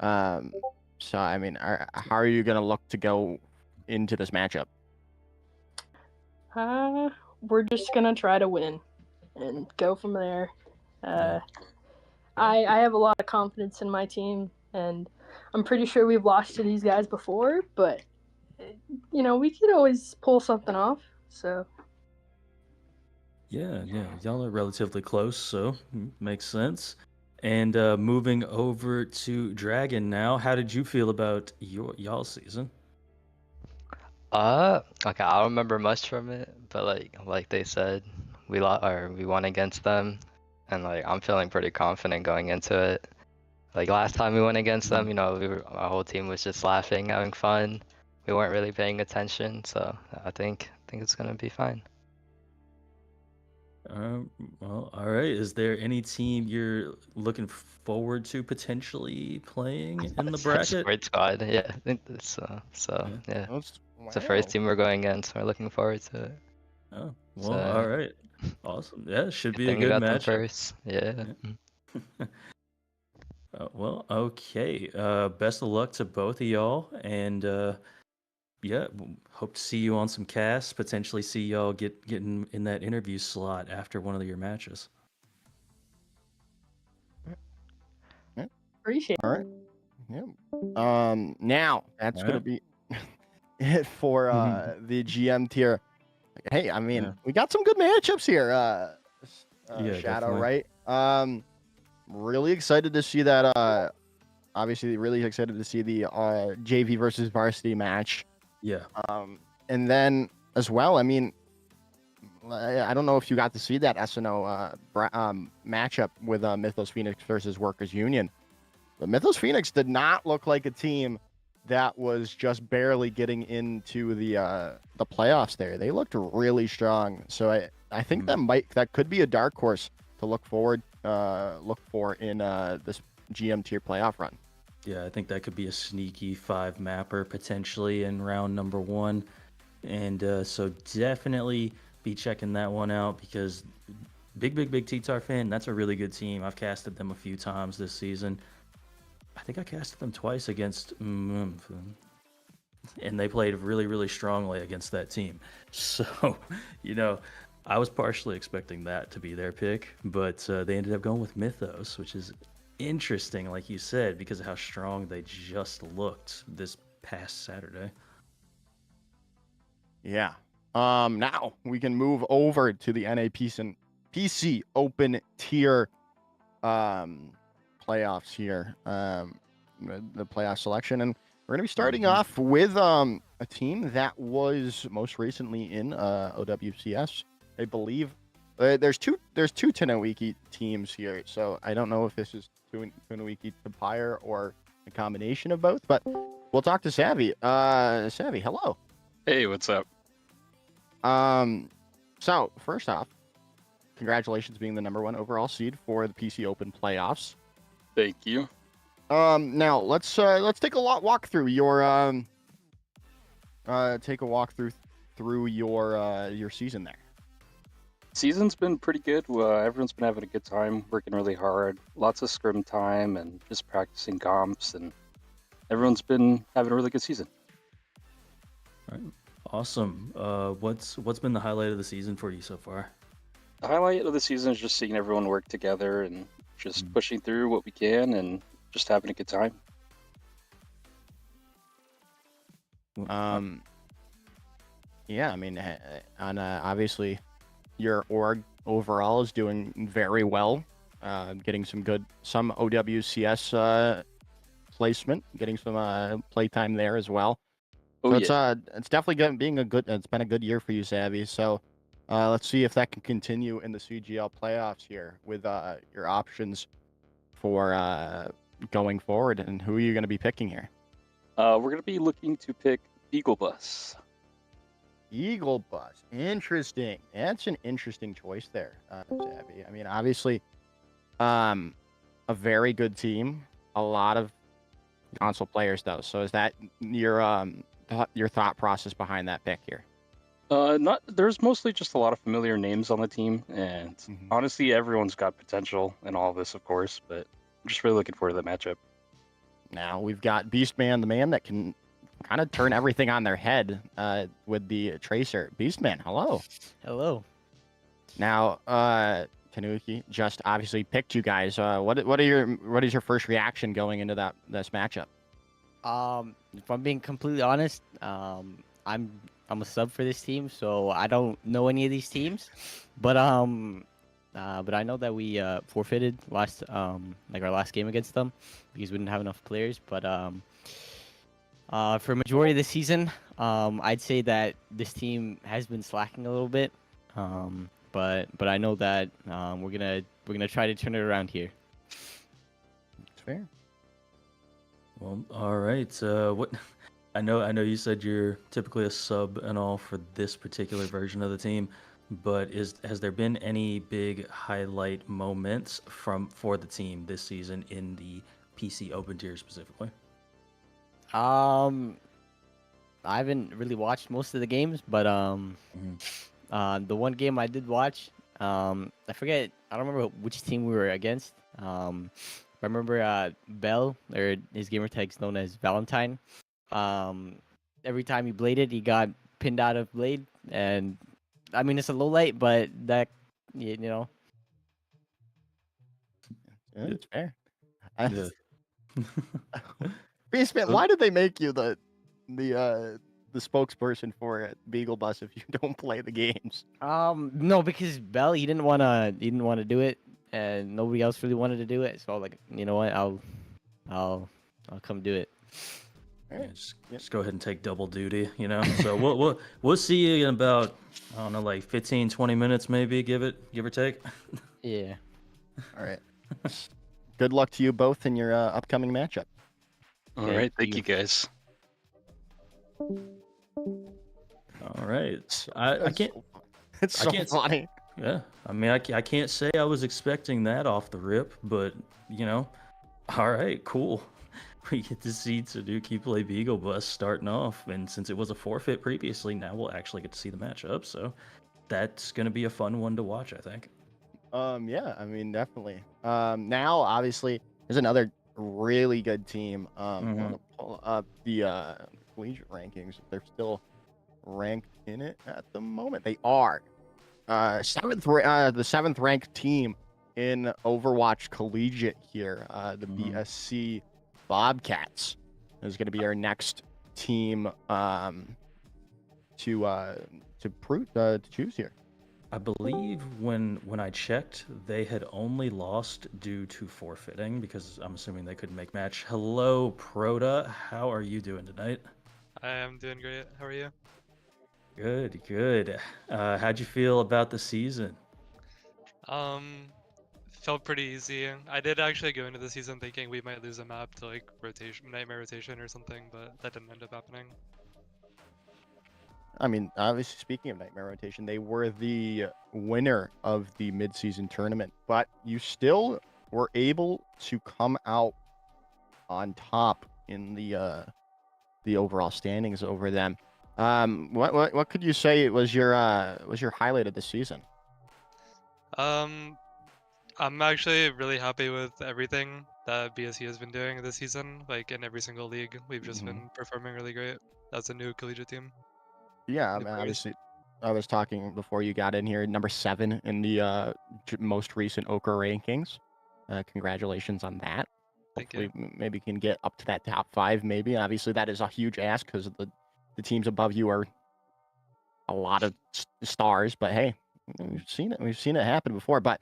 So, I mean, how are you going to look to go into this matchup? We're just gonna try to win and go from there. I have a lot of confidence in my team, and I'm pretty sure we've lost to these guys before, but we could always pull something off. So Yeah, y'all are relatively close, so makes sense. And moving over to Dragon now, how did you feel about y'all season? Okay, I don't remember much from it, but like they said, we won against them, and like I'm feeling pretty confident going into it. Like last time we went against them, our whole team was just laughing, having fun. We weren't really paying attention, so I think it's gonna be fine. Well, all right. Is there any team you're looking forward to potentially playing in the bracket? Squirt Squad, yeah, I think that's yeah. It's the first team we're going against. We're looking forward to it. Oh, well, all right. Awesome. Yeah, should be a thing we good got them match. first. Yeah. Well, okay. Best of luck to both of y'all, and yeah, hope to see you on some casts. Potentially see y'all getting in that interview slot after one of your matches. Appreciate All right. Yeah. Now that's gonna be it for the GM tier. Hey, I mean, we got some good matchups here. Yeah, Shadow, definitely. right? Really excited to see that. Obviously, really excited to see the JV versus varsity match. Yeah. And then as well, I mean, I don't know if you got to see that SNO matchup with Mythos Phoenix versus Workers Union. But Mythos Phoenix did not look like a team that was just barely getting into the playoffs there. They looked really strong. So I think that could be a dark horse to look for in this GM tier playoff run. Yeah, I think that could be a sneaky 5 mapper potentially in round number 1. And so definitely be checking that one out because big T-Tar fan, that's a really good team. I've casted them a few times this season. I think I casted them twice against and they played really strongly against that team. So, I was partially expecting that to be their pick, but they ended up going with Mythos, which is interesting, like you said, because of how strong they just looked this past Saturday. Yeah. Now we can move over to the PC Open Tier playoffs here. The playoff selection, and we're gonna be starting off with a team that was most recently in OWCS, I believe. There's two Tenowiki teams here, so I don't know if this is Tenowiki Empire or a combination of both, but we'll talk to Savvy. Savvy, hello. Hey, what's up? So first off, congratulations being the #1 overall seed for the PC Open playoffs. Thank you. Now let's take a walk through your through your season there. Season's been pretty good. Everyone's been having a good time, working really hard. Lots of scrim time and just practicing comps, and everyone's been having a really good season. All right. Awesome. What's been the highlight of the season for you so far? The highlight of the season is just seeing everyone work together and just pushing through what we can and just having a good time. Yeah, I mean, and obviously, your org overall is doing very well. Getting some OWCS placement, getting some playtime there as well. Oh, So yeah. it's definitely it's been a good year for you, Savvy. So let's see if that can continue in the CGL playoffs here with your options for going forward. And who are you going to be picking here? We're going to be looking to pick Beagle Bus. Eagle Bus. Interesting. That's an interesting choice there, Savvy. I mean, obviously, a very good team. A lot of console players, though. So is that your thought process behind that pick here? There's mostly just a lot of familiar names on the team, and honestly, everyone's got potential in all of this, of course, but I'm just really looking forward to the matchup. Now we've got Beastman, the man that can kind of turn everything on their head with the Tracer. Beastman, hello. Hello. Now, Tanuki just obviously picked you guys. What is your first reaction going into this matchup? If I'm being completely honest, I'm a sub for this team, so I don't know any of these teams, but I know that we forfeited our last game against them because we didn't have enough players. But for majority of the season, I'd say that this team has been slacking a little bit. But I know that we're gonna try to turn it around here. It's fair. Well, all right. What? I know you said you're typically a sub and all for this particular version of the team, but has there been any big highlight moments for the team this season in the PC Open tier specifically? I haven't really watched most of the games, but the one game I did watch, I forget, I don't remember which team we were against. I remember Bell, or his gamer tag's known as Valentine. Every time he bladed, he got pinned out of blade, and I mean it's a low light, but that you know. Yeah, it's fair. Beastman, why did they make you the spokesperson for Beagle Bus if you don't play the games? No, because Bell he didn't wanna do it, and nobody else really wanted to do it. So like, you know what, I'll come do it. Yeah, just go ahead and take double duty, you know. So we'll see you in about, I don't know, like 15, 20 minutes maybe, give or take. Yeah. All right. Good luck to you both in your upcoming matchup. All right, thank you guys. All right. I can't. It's so funny. Yeah, I mean, I can't say I was expecting that off the rip, but you know, all right, cool. We get to see Tanuki play Beagle Bus starting off, and since it was a forfeit previously, now we'll actually get to see the matchup. So that's gonna be a fun one to watch, I think. Yeah, I mean, definitely. Now, obviously, there's another really good team. I'm gonna pull up the collegiate rankings. They're still ranked in it at the moment. They are the seventh ranked team in Overwatch Collegiate here. The BSC Bobcats is going to be our next team to choose here. I believe when I checked, they had only lost due to forfeiting because I'm assuming they couldn't make match. Hello, Proda. How are you doing tonight? I am doing great. How are you? Good, good. How'd you feel about the season? Felt pretty easy. I did actually go into the season thinking we might lose a map to like rotation, nightmare rotation or something, but that didn't end up happening. I mean, obviously, speaking of Nightmare Rotation, they were the winner of the midseason tournament, but you still were able to come out on top in the overall standings over them. What could you say was your highlight of the season? I'm actually really happy with everything that BSE has been doing this season. Like in every single league, we've just been performing really great as a new collegiate team. Yeah, I New mean, players. obviously, I was talking before you got in here, number 7 in the most recent Okra rankings. Congratulations on that. Thank Hopefully, you. maybe can get up to that top 5. Maybe, obviously, that is a huge ask because the teams above you are a lot of stars. But hey, we've seen it. We've seen it happen before. But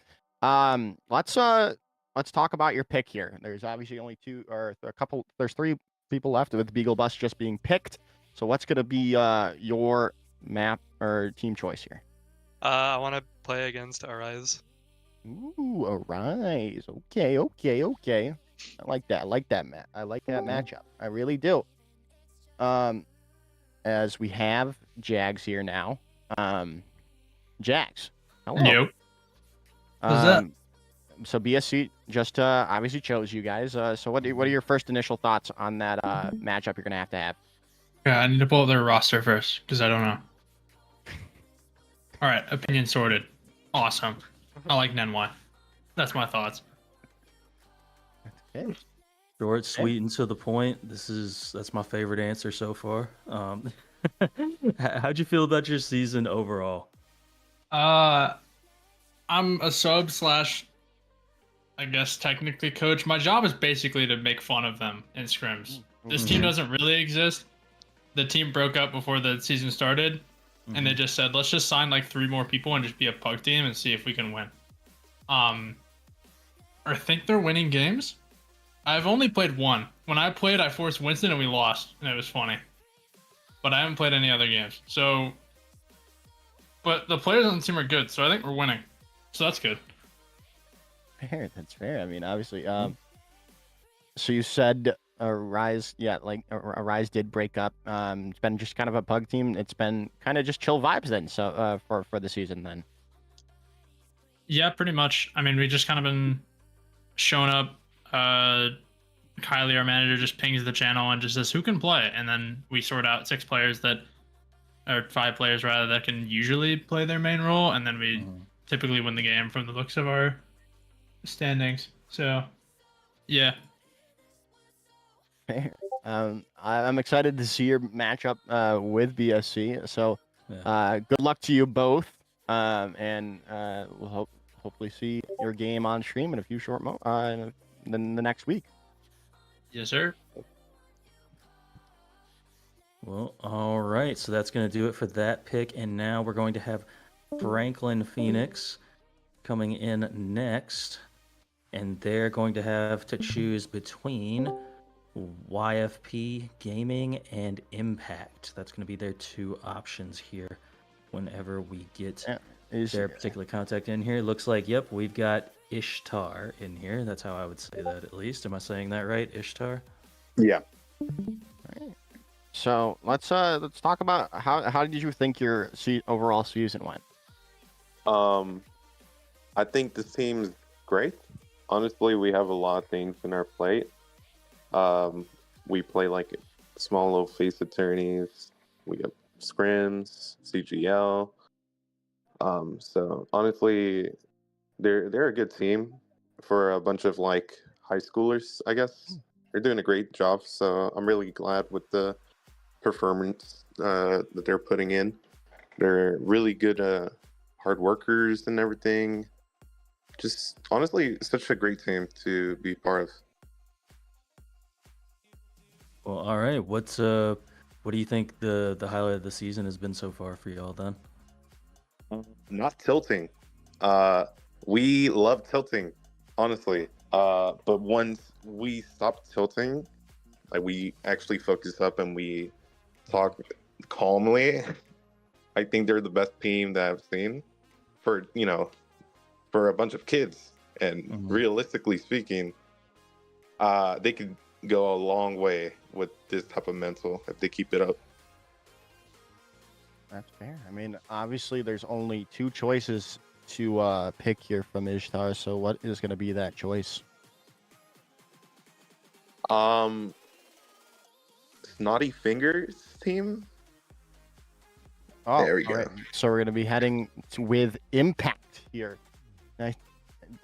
let's talk about your pick here. There's obviously only 2 or a couple. There's 3 people left with Beagle Bus just being picked. So what's gonna be your map or team choice here? I want to play against Arise. Ooh, Arise. Okay. I like that. I like that matchup. I really do. As we have Jags here now. Jags. Hello. Nope. What's up? So BSC just obviously chose you guys. So what are your first initial thoughts on that matchup you're gonna have to have? Yeah, I need to pull up their roster first because I don't know. All right, opinion sorted. Awesome. I like Nenwai. That's my thoughts. Okay. Short, sweet, and to the point. That's my favorite answer so far. How'd you feel about your season overall? I'm a sub slash, I guess technically coach. My job is basically to make fun of them in scrims. This team doesn't really exist. The team broke up before the season started, and they just said, let's just sign like 3 more people and just be a pug team and see if we can win. I think they're winning games. I've only played 1. When I played, I forced Winston and we lost, and it was funny. But I haven't played any other games. So, but the players on the team are good, so I think we're winning. So that's good. Fair. That's fair. I mean, obviously. So you said Arise, yeah, like Arise did break up. It's been just kind of a pug team. It's been kind of just chill vibes then. So for the season then. Yeah, pretty much. I mean, we just kind of been showing up. Kylie, our manager, just pings the channel and just says who can play, and then we sort out 6 players or 5 players rather that can usually play their main role, and then we typically win the game from the looks of our standings. So, yeah. Fair. I'm excited to see your matchup with BSC. So, good luck to you both. And we'll hopefully see your game on stream in a few short in the next week. Yes, sir. Well, all right. So that's going to do it for that pick. And now we're going to have Franklin Phoenix coming in next. And they're going to have to choose between YFP Gaming and Impact. That's going to be their 2 options here whenever we get their particular contact in here. Looks like, yep, we've got Ishtar in here. That's how I would say that, at least. Am I saying that right, Ishtar? Yeah. All right. So let's talk about how did you think your overall season went? I think this team's great. Honestly, we have a lot of things in our plate. We play like small little face attorneys. We got scrims, CGL. So honestly, they're a good team for a bunch of like high schoolers, I guess. They're doing a great job, so I'm really glad with the performance that they're putting in. They're really good hard workers and everything. Just honestly, such a great team to be part of. Well, all right. What do you think the highlight of the season has been so far for y'all then? Not tilting. We love tilting, honestly. But once we stop tilting, like we actually focus up and we talk calmly, I think they're the best team that I've seen for a bunch of kids. And realistically speaking, they could go a long way with this type of mental if they keep it up. That's fair. I mean, obviously, there's only two choices to pick here from Ishtar. So, what is going to be that choice? Snotty Fingers team. Oh, There we all right. go. So we're going to be heading with Impact here.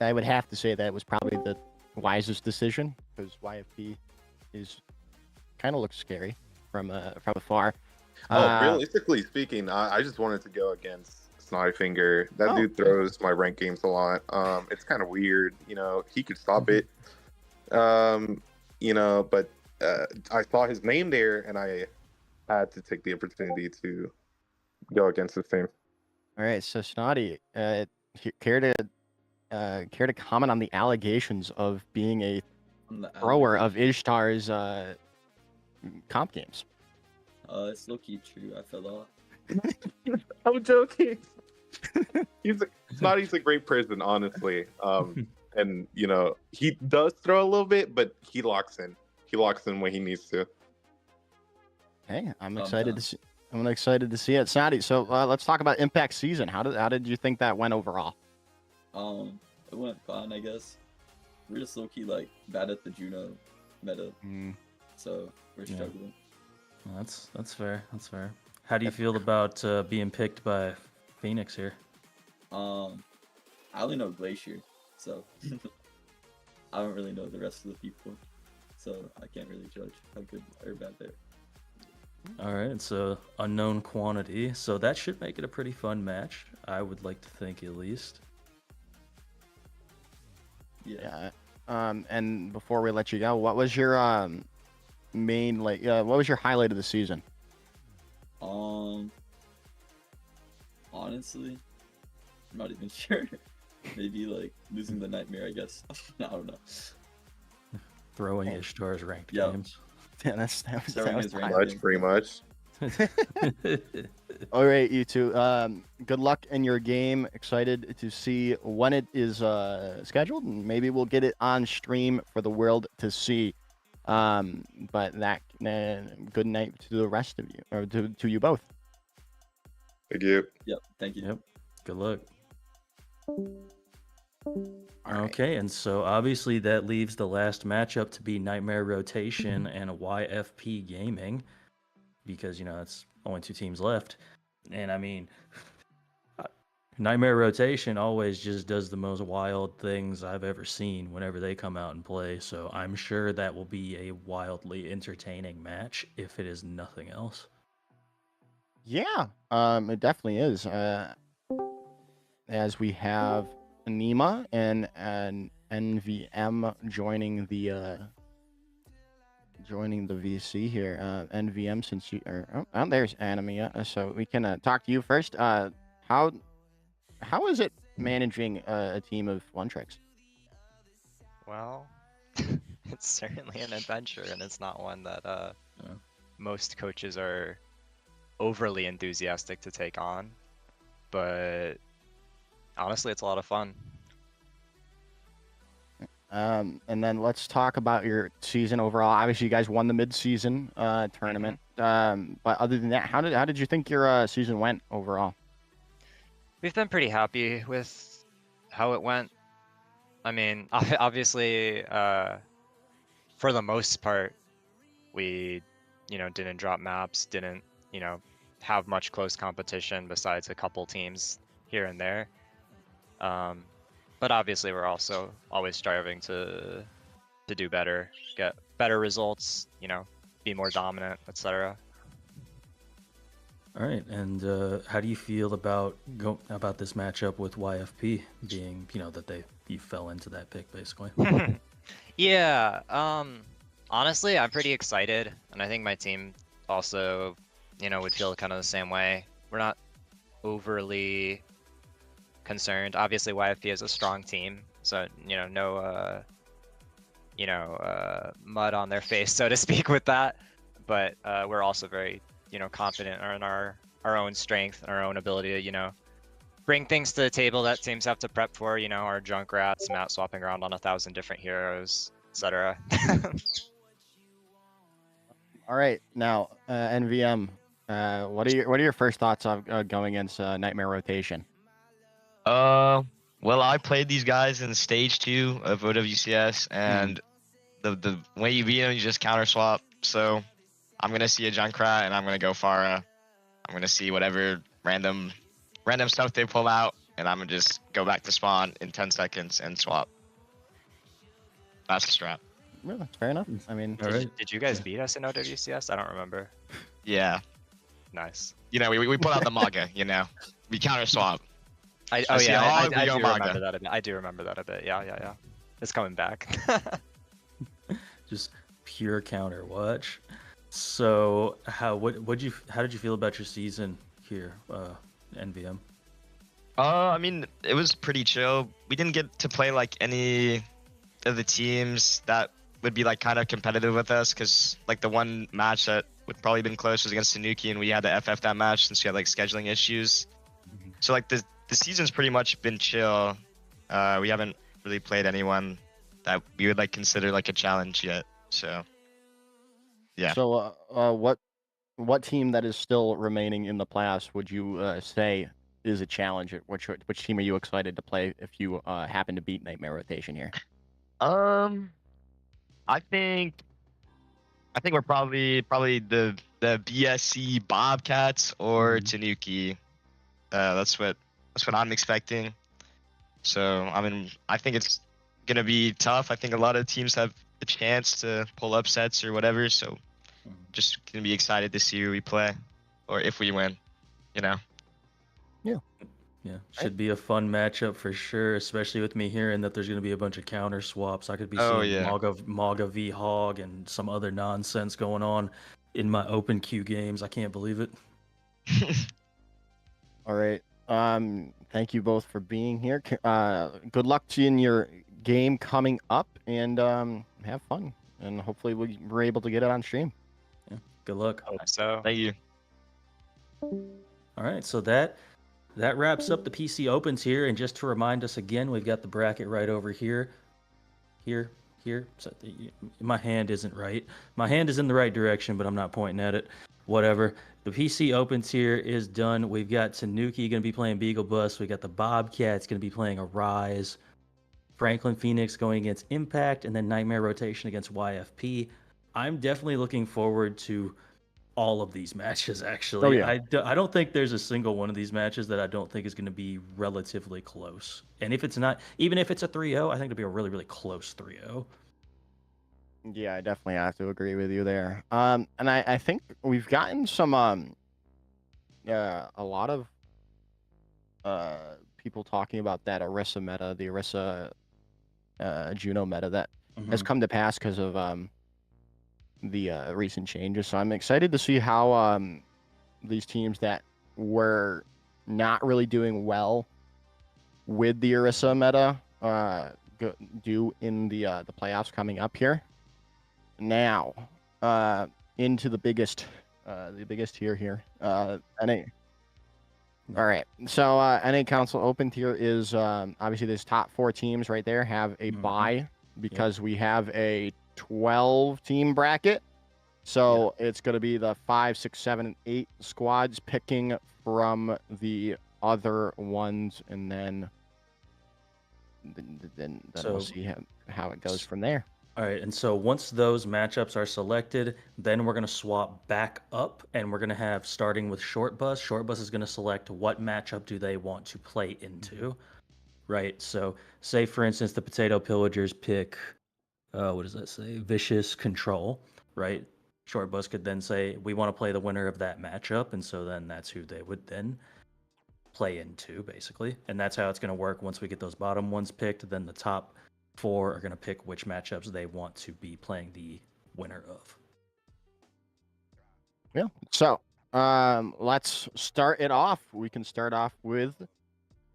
I would have to say that was probably the wisest decision because YFP is kind of looks scary from afar. Realistically speaking, I just wanted to go against Snotty Finger. That dude throws my ranked games a lot. It's kind of weird, he could stop it. But I saw his name there and I had to take the opportunity to go against his team. All right, so Snotty, care to comment on the allegations of being a thrower of Ishtar's comp games? It's low-key true. I fell off. I'm joking. Snotty's a great person, honestly. And he does throw a little bit, but he locks in. He locks in when he needs to. Hey, I'm excited to see. I'm excited to see it, Snotty. So let's talk about Impact season. How did you think that went overall? It went fine, I guess. We're just low-key bad at the Juno meta, so we're struggling. Well, that's fair. That's fair. How do you feel about being picked by Phoenix here? I only know Glacier, so I don't really know the rest of the people, so I can't really judge how good or bad they're. All right, it's a unknown quantity, so that should make it a pretty fun match. I would like to think, at least. Yeah. And before we let you go, what was your main what was your highlight of the season? Honestly, I'm not even sure. Maybe losing the nightmare, I guess. I don't know. Throwing Ishtar's ranked games. Yeah, that was pretty much. All right, you two. Good luck in your game. Excited to see when it is scheduled, and maybe we'll get it on stream for the world to see. But good night to the rest of you, or to you both. Thank you. Yep. Thank you. Yep. Good luck. Okay, and so obviously that leaves the last matchup to be Nightmare Rotation and YFP Gaming, because it's only two teams left. And I mean, Nightmare Rotation always just does the most wild things I've ever seen whenever they come out and play, so I'm sure that will be a wildly entertaining match, if it is nothing else. Yeah, it definitely is. As we have Nima and NVM joining the VC here. NVM, since you are there's Anemia, so we can talk to you first. How is it managing a team of one tricks? Well, it's certainly an adventure, and it's not one that most coaches are overly enthusiastic to take on. But honestly, it's a lot of fun. And then let's talk about your season overall. Obviously, you guys won the mid-season tournament. But other than that, how did you think your season went overall? We've been pretty happy with how it went. I mean, obviously, for the most part, we, didn't drop maps, didn't, have much close competition besides a couple teams here and there. But obviously, we're also always striving to do better, get better results, be more dominant, etc. All right, and how do you feel about this matchup with YFP, being that you fell into that pick basically? Yeah, honestly, I'm pretty excited, and I think my team also, would feel kind of the same way. We're not overly concerned. Obviously, YFP is a strong team, so no mud on their face, so to speak, with that. But we're also very confident in our own strength and our own ability to bring things to the table that teams have to prep for. Our Junkrats, map swapping around on 1,000 different heroes, etc. All right, now NVM, What are your first thoughts on going against Nightmare Rotation? Well, I played these guys in stage 2 of OWCS, and the way you beat them, you just counter swap. So I'm gonna see a Junkrat, and I'm gonna go Pharah. I'm gonna see whatever random stuff they pull out, and I'm gonna just go back to spawn in 10 seconds and swap. That's the strat. Yeah, that's fair enough. I mean, Did you guys beat us in OWCS? I don't remember. Yeah. Nice. You know, we pull out the Maga. You know, we counter swap. I see do hog, we go remember Maga. that a bit. I do remember that a bit. Yeah. It's coming back. Just pure counter watch. So how did you feel about your season here, NVM? I mean, it was pretty chill. We didn't get to play like any of the teams that would be like kind of competitive with us, because like the one match that would probably been close was against Tanuki, and we had to FF that match since we had like scheduling issues. So like the season's pretty much been chill. We haven't really played anyone that we would like consider like a challenge yet. So yeah. So what team that is still remaining in the playoffs would you say is a challenge? Which team are you excited to play if you happen to beat Nightmare Rotation here? I think we're probably the BSC Bobcats or Tanuki. That's what I'm expecting. So I mean, I think it's gonna be tough. I think a lot of teams have a chance to pull upsets or whatever. So just gonna be excited to see who we play, or if we win. You know. Yeah, should be a fun matchup for sure, especially with me hearing that there's going to be a bunch of counter swaps. I could be seeing Maga v Hog and some other nonsense going on in my open queue games. I can't believe it. All right. Thank you both for being here. Good luck to you in your game coming up, and have fun. And hopefully we're able to get it on stream. Yeah. Good luck. Hope so. Thank you. All right, so that wraps up the PC Opens here. And just to remind us again, we've got the bracket right over here. Here. So my hand isn't right. My hand is in the right direction, but I'm not pointing at it. Whatever. The PC Opens here is done. We've got Tanuki going to be playing Beagle Bus. We got the Bobcats going to be playing Arise. Franklin Phoenix going against Impact, and then Nightmare Rotation against YFP. I'm definitely looking forward to all of these matches, actually. Oh, yeah. I don't think there's a single one of these matches that I don't think is going to be relatively close. And if it's not, even if it's a 3-0, I think it'll be a really, really close 3-0. Yeah, I definitely have to agree with you there. And I think we've gotten some a lot of people talking about that Orisa meta, the Orisa Juno meta that has come to pass because of the recent changes. So I'm excited to see how these teams that were not really doing well with the Orisa meta do in the playoffs coming up here. Now, into the biggest tier here. NA. All right. So NA Council Open tier is obviously this top 4 teams right there have a bye because we have a 12-team bracket. So it's going to be the 5, 6, 7, and 8 squads picking from the other ones, and then we'll see how it goes from there. All right, and so once those matchups are selected, then we're going to swap back up, and we're going to have, starting with Short Bus. Short Bus is going to select what matchup do they want to play into, right? So say, for instance, the Potato Pillagers pick, what does that say? Vicious Control, right? Short Bus could then say, we want to play the winner of that matchup, and so then that's who they would then play into, basically. And that's how it's going to work. Once we get those bottom ones picked, then the top 4 are going to pick which matchups they want to be playing the winner of. Yeah. So let's start it off. We can start off with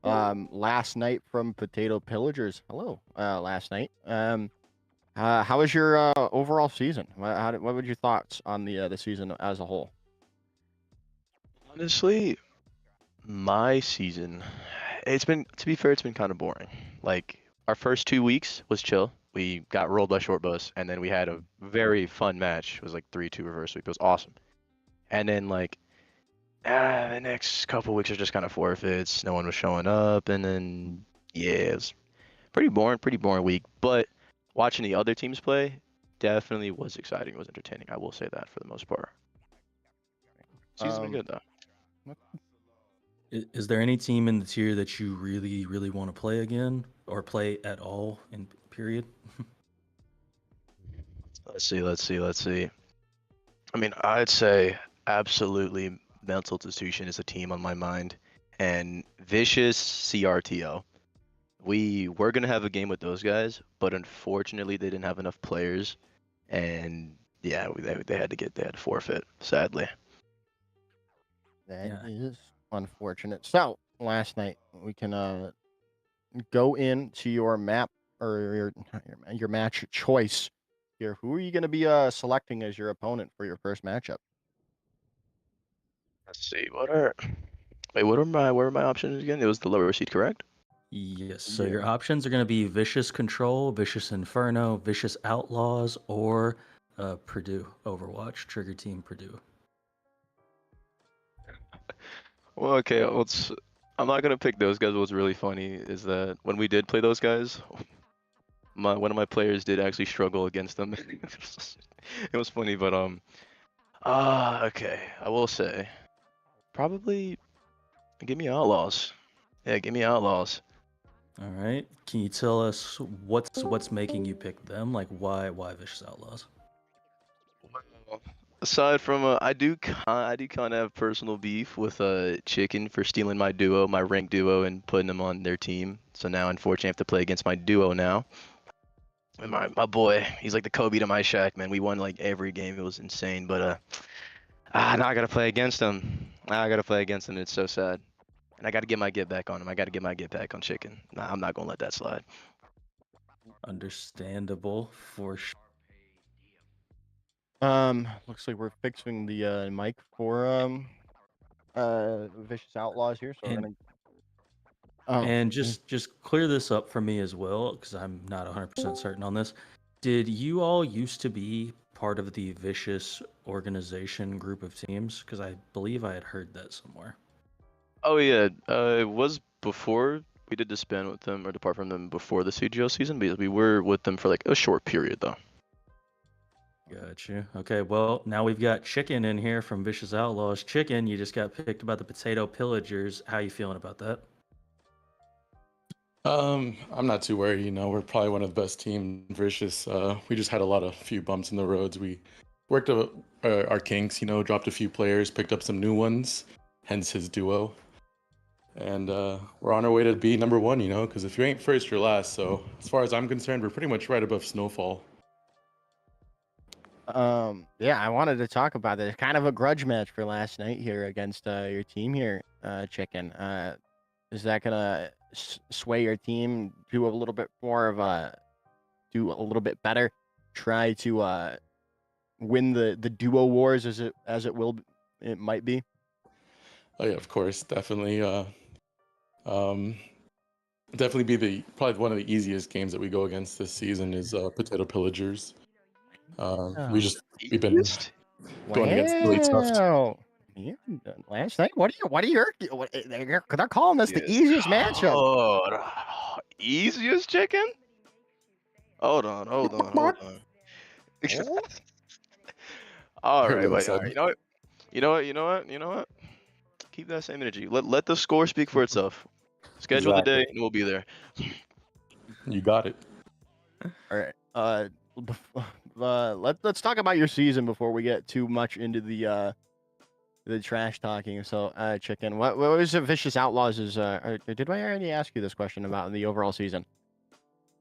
Last Night from Potato Pillagers. Hello, Last Night. How was your overall season? What were your thoughts on the season as a whole? Honestly, my season, to be fair, it's been kind of boring. Like, our first 2 weeks was chill. We got rolled by Short Bus, and then we had a very fun match. It was like 3-2 reverse sweep. It was awesome. And then, like, the next couple weeks are just kind of forfeits. No one was showing up, and then yeah, it was pretty boring week. But watching the other teams play definitely was exciting. It was entertaining. I will say that for the most part. Season's been good though. Is there any team in the tier that you really, really want to play again or play at all in period? Let's see. I mean, I'd say absolutely Mental Institution is a team on my mind, and Vicious CRTO. We were gonna have a game with those guys, but unfortunately they didn't have enough players, and yeah, they had to forfeit, sadly. That is unfortunate. So last night we can go into your map or your match choice here. Who are you going to be selecting as your opponent for your first matchup? Let's see. What are my options again? It was the lower seed, correct? Yes. So your options are going to be Vicious Control, Vicious Inferno, Vicious Outlaws, or Purdue Overwatch, Trigger Team Purdue. Well, okay, I'm not gonna pick those guys. What's really funny is that when we did play those guys, one of my players did actually struggle against them. It was funny, but okay, I will say, probably give me Outlaws. Yeah, give me Outlaws. All right. Can you tell us what's making you pick them? Like why Vicious Outlaws? Aside from I do kind of have personal beef with Chicken for stealing my ranked duo, and putting them on their team. So now, unfortunately, I have to play against my duo now. And my boy, he's like the Kobe to my Shaq, man. We won like every game. It was insane. But now I gotta play against him. Now I gotta play against him. It's so sad. And I gotta get my get back on him. I gotta get my get back on Chicken. Nah, I'm not gonna let that slide. Understandable for sure. Looks like we're fixing the mic for Vicious Outlaws here, so we're gonna. And just clear this up for me as well, because I'm not 100% certain on this. Did you all used to be part of the Vicious organization group of teams? Because I believe I had heard that somewhere. Oh yeah, it was before we did disband with them or depart from them before the CGL season, because we were with them for like a short period though. Gotcha. Okay, well, now we've got Chicken in here from Vicious Outlaws. Chicken, you just got picked by the Potato Pillagers. How you feeling about that? I'm not too worried. You know, we're probably one of the best teams. Vicious. We just had a few bumps in the roads. We worked up our kinks. You know, dropped a few players, picked up some new ones. Hence his duo. And we're on our way to be number one. You know, because if you ain't first, you're last. So as far as I'm concerned, we're pretty much right above Snowfall. Yeah, I wanted to talk about this. Kind of a grudge match for last night here against your team here, Chicken. Is that gonna sway your team do a little bit more of do a little bit better, try to win the duo wars as it might be? Oh yeah, of course, definitely. Definitely be probably one of the easiest games that we go against this season is Potato Pillagers. We've been going against really tough. Wow. Yeah, last night. What are your? They're calling this the easiest matchup. Oh, easiest Chicken? Hold on. Oh. All Heard right, what I wait. said. You know what? Keep that same energy. Let the score speak for itself. Schedule the day, and we'll be there. You got it. All right. Let's talk about your season before we get too much into the trash talking. So, Chicken, what was the Vicious Outlaws? Did I already ask you this question about the overall season?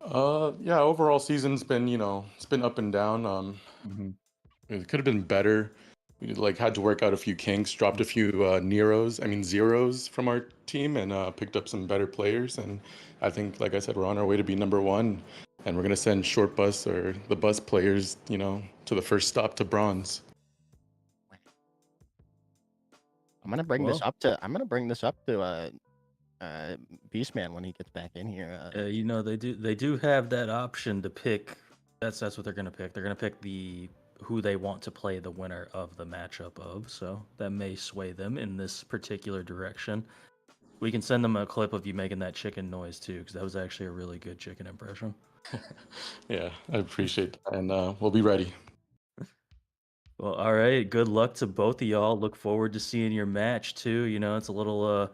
Yeah, overall season's been, it's been up and down. It could have been better. We had to work out a few kinks, dropped a few zeros from our team, and picked up some better players. And I think, like I said, we're on our way to be number one, and we're gonna send short bus or the bus players, to the first stop to bronze. I'm gonna bring this up to Beastman when he gets back in here. They do have that option to pick. That's what they're gonna pick. They're gonna pick the who they want to play the winner of the matchup of. So that may sway them in this particular direction. We can send them a clip of you making that chicken noise too, because that was actually a really good chicken impression. Yeah, I appreciate that, and we'll be ready. Well, all right. Good luck to both of y'all. Look forward to seeing your match too. You know, it's a little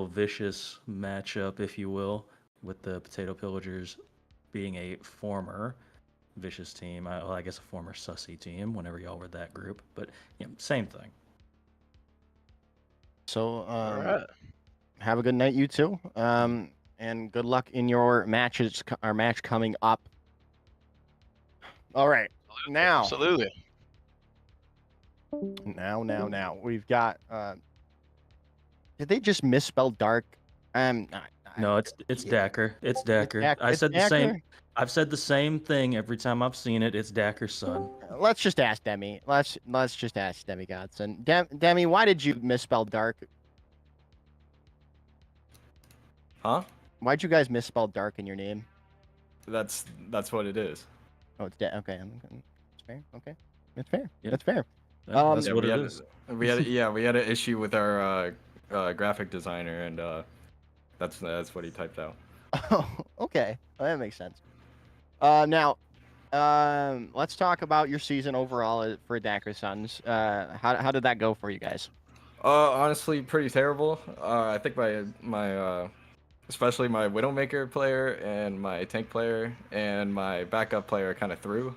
vicious matchup, if you will, with the Potato Pillagers being a former vicious team. Well, I guess a former sussy team. Whenever y'all were that group, but yeah, same thing. So, right. have a good night, you two. And good luck in your matches. Our match coming up. All right, now. Absolutely. Now. We've got. Did they just misspell dark? No, it's Dacker. It's Dacker. I It's said the same. Dacker? I've said the same thing every time I've seen it. It's Dacker's son. Let's just ask Demi. Let's just ask Demi Godson. Demi, why did you misspell dark? Huh? Why'd you guys misspell dark in your name? That's what it is. Oh, it's okay. It's fair. Okay, it's fair. Yeah. That's fair. That's what it is. We had an issue with our graphic designer, and that's what he typed out. Oh, okay. Well, that makes sense. Now, let's talk about your season overall for Dacker Sons. How did that go for you guys? Honestly, pretty terrible. I think my especially my Widowmaker player and my tank player and my backup player kind of threw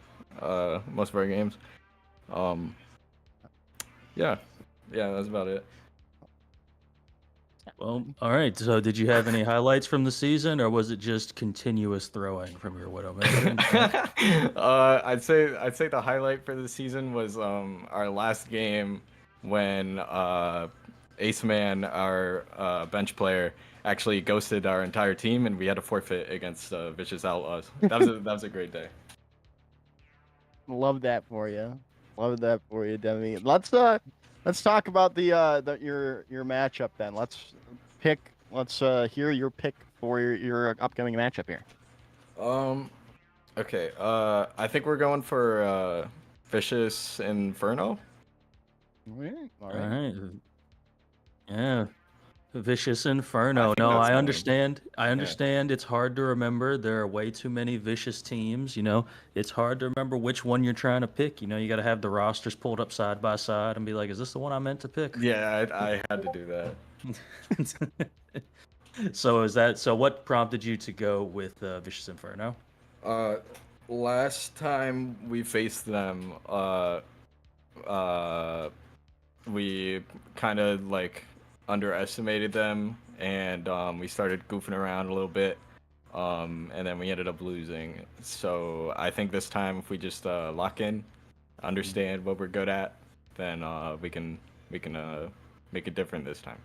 most of our games. Yeah, that's about it. Well, all right. So, did you have any highlights from the season, or was it just continuous throwing from your Widowmaker? I'd say the highlight for the season was our last game when Ace Man, our bench player, actually ghosted our entire team, and we had to forfeit against Vicious Outlaws. That was a great day. Love that for you. Demi. Let's talk about your matchup then. Let's hear your pick for your upcoming matchup here. Okay. I think we're going for Vicious Inferno. All right. Yeah. Vicious Inferno. I think No, that's I fine. understand. I understand it's hard to remember. There are way too many vicious teams, you know. It's hard to remember which one you're trying to pick. You know, you got to have the rosters pulled up side by side and be like, is this the one I meant to pick? Yeah, I had to do that. So what prompted you to go with Vicious Inferno? Last time we faced them, we kind of like underestimated them, and we started goofing around a little bit, and then we ended up losing. So I think this time, if we just lock in, understand what we're good at, then we can make it different this time.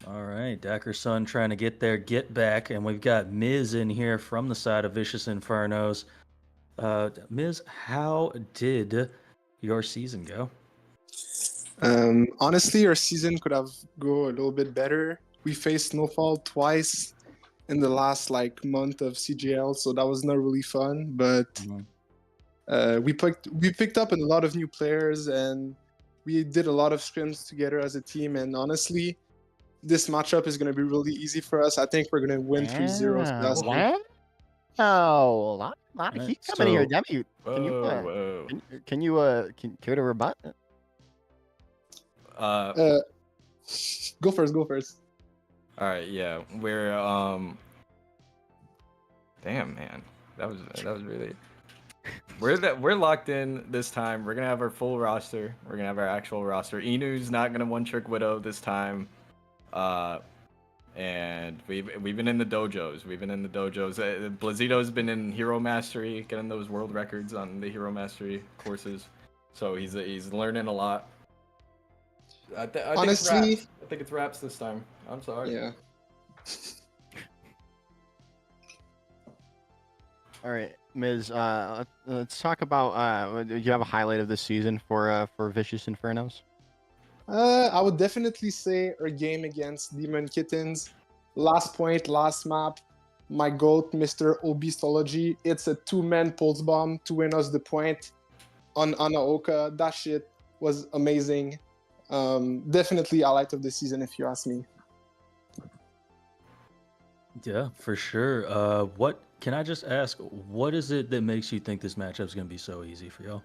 All right, Dacker's son trying to get their get back, and we've got Miz in here from the side of Vicious Infernos. Miz, how did your season go? Honestly, our season could have go a little bit better. We faced Snowfall twice in the last month of CGL, so that was not really fun. But we picked up a lot of new players, and we did a lot of scrims together as a team. And honestly, this matchup is going to be really easy for us. I think we're going to win 3-0. So that's Wow, a lot of heat coming here. Demi, Whoa. can you care to rebut? Go first. All right, yeah, we're damn man, that was really. We're locked in this time. We're gonna have our full roster. We're gonna have our actual roster. Inu's not gonna one trick Widow this time. And we've been in the dojos. Blazito's been in Hero Mastery, getting those world records on the Hero Mastery courses. So he's learning a lot. Honestly, I think it's raps this time. I'm sorry. Yeah. All right, Miz. Let's talk about. Do you have a highlight of this season for Vicious Infernos? I would definitely say our game against Demon Kittens. Last point, last map. My GOAT, Mr. Obistology. It's a two-man pulse bomb to win us the point. on Anaoka. That shit was amazing. Definitely highlight of the season, if you ask me. Yeah, for sure. What can I just ask? What is it that makes you think this matchup is going to be so easy for y'all?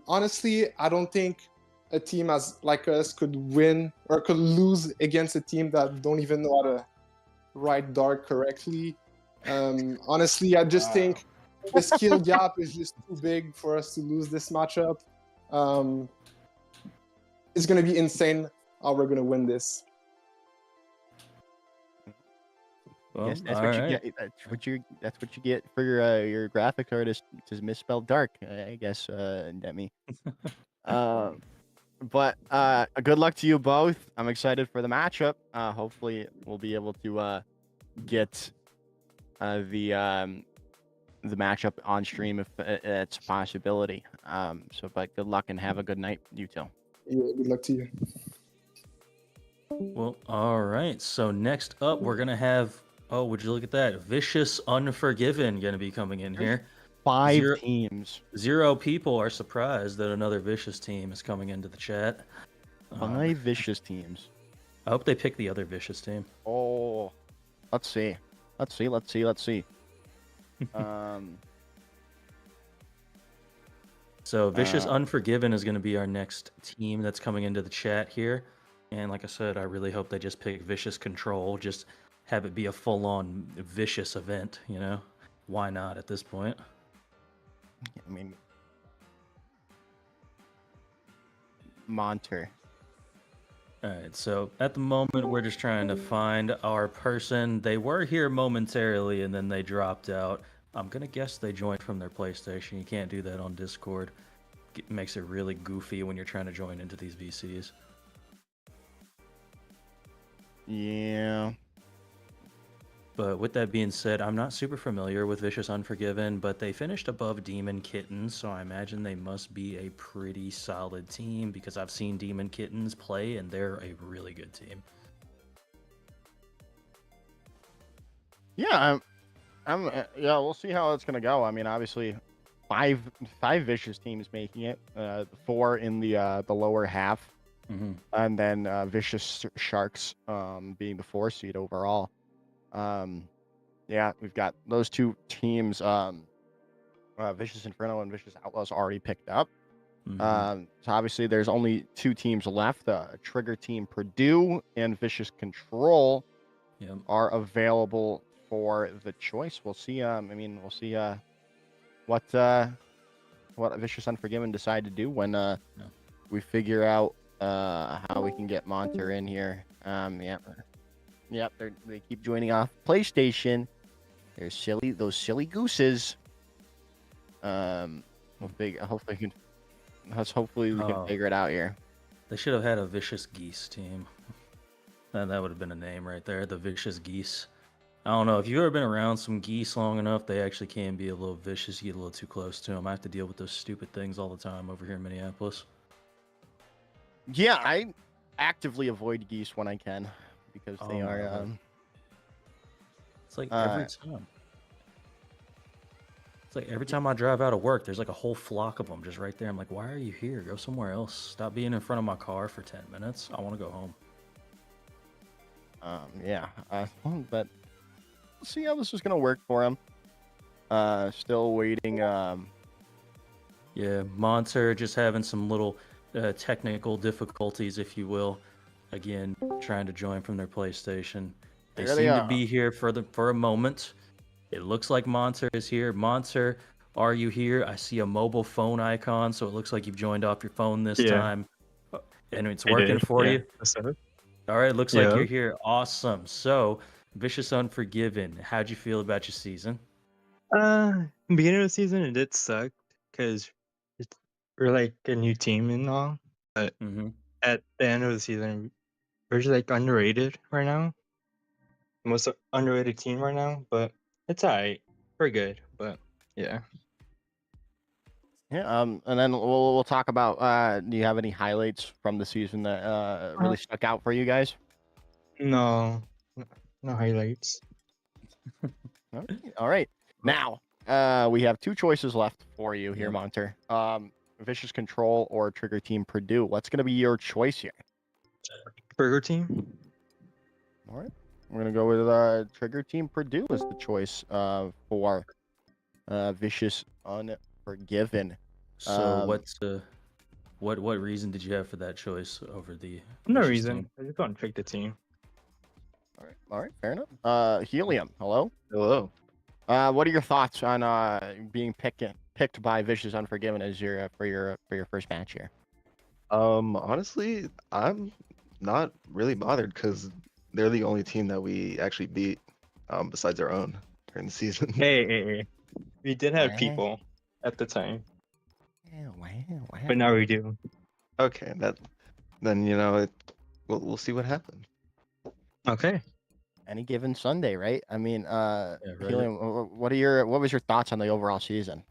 Honestly, I don't think a team as like us could win or could lose against a team that don't even know how to ride Dark correctly. Honestly, I just think the skill gap is just too big for us to lose this matchup. It's gonna be insane how we're gonna win this. Well, Yes, that's all what you right. get. That's what you get for your graphic artist to misspell dark. I guess, Demi. But good luck to you both. I'm excited for the matchup. Hopefully, we'll be able to get the matchup on stream if it's a possibility. But good luck and have a good night, you two. Yeah, good luck to you. Well, all right. So next up, we're gonna have. Oh, would you look at that? Vicious Unforgiven gonna be coming in here. 5 teams. 0 people are surprised that another Vicious team is coming into the chat. 5 Vicious teams. I hope they pick the other Vicious team. Oh, let's see. Let's see. So Vicious Uh, Unforgiven is going to be our next team that's coming into the chat here. And like I said, I really hope they just pick Vicious Control. Just have it be a full-on Vicious event, you know? Why not at this point? I mean, Monter. All right, so at the moment, we're just trying to find our person. They were here momentarily, and then they dropped out. I'm going to guess they joined from their PlayStation. You can't do that on Discord. It makes it really goofy when you're trying to join into these VCs. Yeah. But with that being said, I'm not super familiar with Vicious Unforgiven, but they finished above Demon Kittens, so I imagine they must be a pretty solid team because I've seen Demon Kittens play, and they're a really good team. Yeah, yeah, we'll see how it's gonna go. I mean, obviously, five Vicious teams making it. 4 in the lower half, and then Vicious Sharks being the 4 seed overall. Yeah, we've got those 2 teams, Vicious Inferno and Vicious Outlaws already picked up. So obviously there's only 2 teams left. Trigger Team Purdue and Vicious Control are available for the choice. We'll see. I mean, we'll see what Vicious Unforgiven decide to do when we figure out how we can get Monter in here. Yep, they keep joining off PlayStation. They're silly, those silly gooses. Hopefully we can figure it out here. They should have had a Vicious Geese team. That would have been a name right there, the Vicious Geese. I don't know, if you've ever been around some geese long enough, they actually can be a little vicious. You get a little too close to them. I have to deal with those stupid things all the time over here in Minneapolis. Yeah, I actively avoid geese when I can because they are. It's like every time. It's like every time I drive out of work, there's like a whole flock of them just right there. I'm like, why are you here? Go somewhere else. Stop being in front of my car for 10 minutes. I want to go home. Yeah, but we'll see how this is gonna work for him. Still waiting. Yeah, Monter just having some little technical difficulties, if you will. Again, trying to join from their PlayStation. They There they seem to are. be here for a moment. It looks like Monter is here. Monter, are you here? I see a mobile phone icon, so it looks like you've joined off your phone this time. And it's I working did, for yeah. you? What's up? All right, looks like Yeah. you're here. Awesome. So, Vicious Unforgiven, how'd you feel about your season? Beginning of the season, it did suck because we're like a new team and all. But at the end of the season, we're just like underrated right now. Most underrated team right now, but it's alright. We're good, but yeah. Yeah. And then we'll talk about. Do you have any highlights from the season that really stuck out for you guys? No highlights. All right. Now, We have two choices left for you here, Monter. Vicious Control or Trigger Team Purdue. What's going to be your choice here? Trigger Team. All right. We're going to go with Trigger Team Purdue as the choice for Vicious Unforgiven. So what reason did you have for that choice over the No Vicious reason. team? I just want to trick the team. All right, fair enough. Helium, hello. Hello. What are your thoughts on being picked by Vicious Unforgiven as your for your first match here? Honestly, I'm not really bothered because they're the only team that we actually beat, besides our own during the season. Hey. We did have Wow. people at the time, Wow. but now we do. Okay, then we'll see what happens. Okay. Any given Sunday, right? I mean, right. Helium, what was your thoughts on the overall season?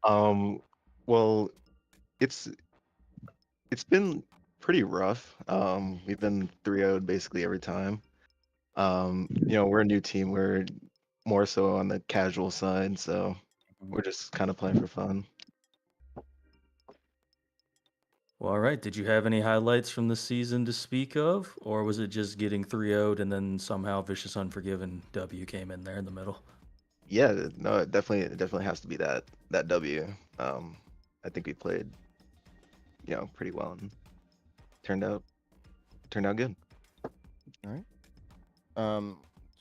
Well, it's been pretty rough. We've been 3-0'd basically every time. We're a new team. We're more so on the casual side, so we're just kind of playing for fun. Well, all right. Did you have any highlights from the season to speak of, or was it just getting 3-0'd and then somehow Vicious Unforgiven W came in there in the middle? Yeah, no, it definitely has to be that W. I think we played, pretty well and turned out good. All right.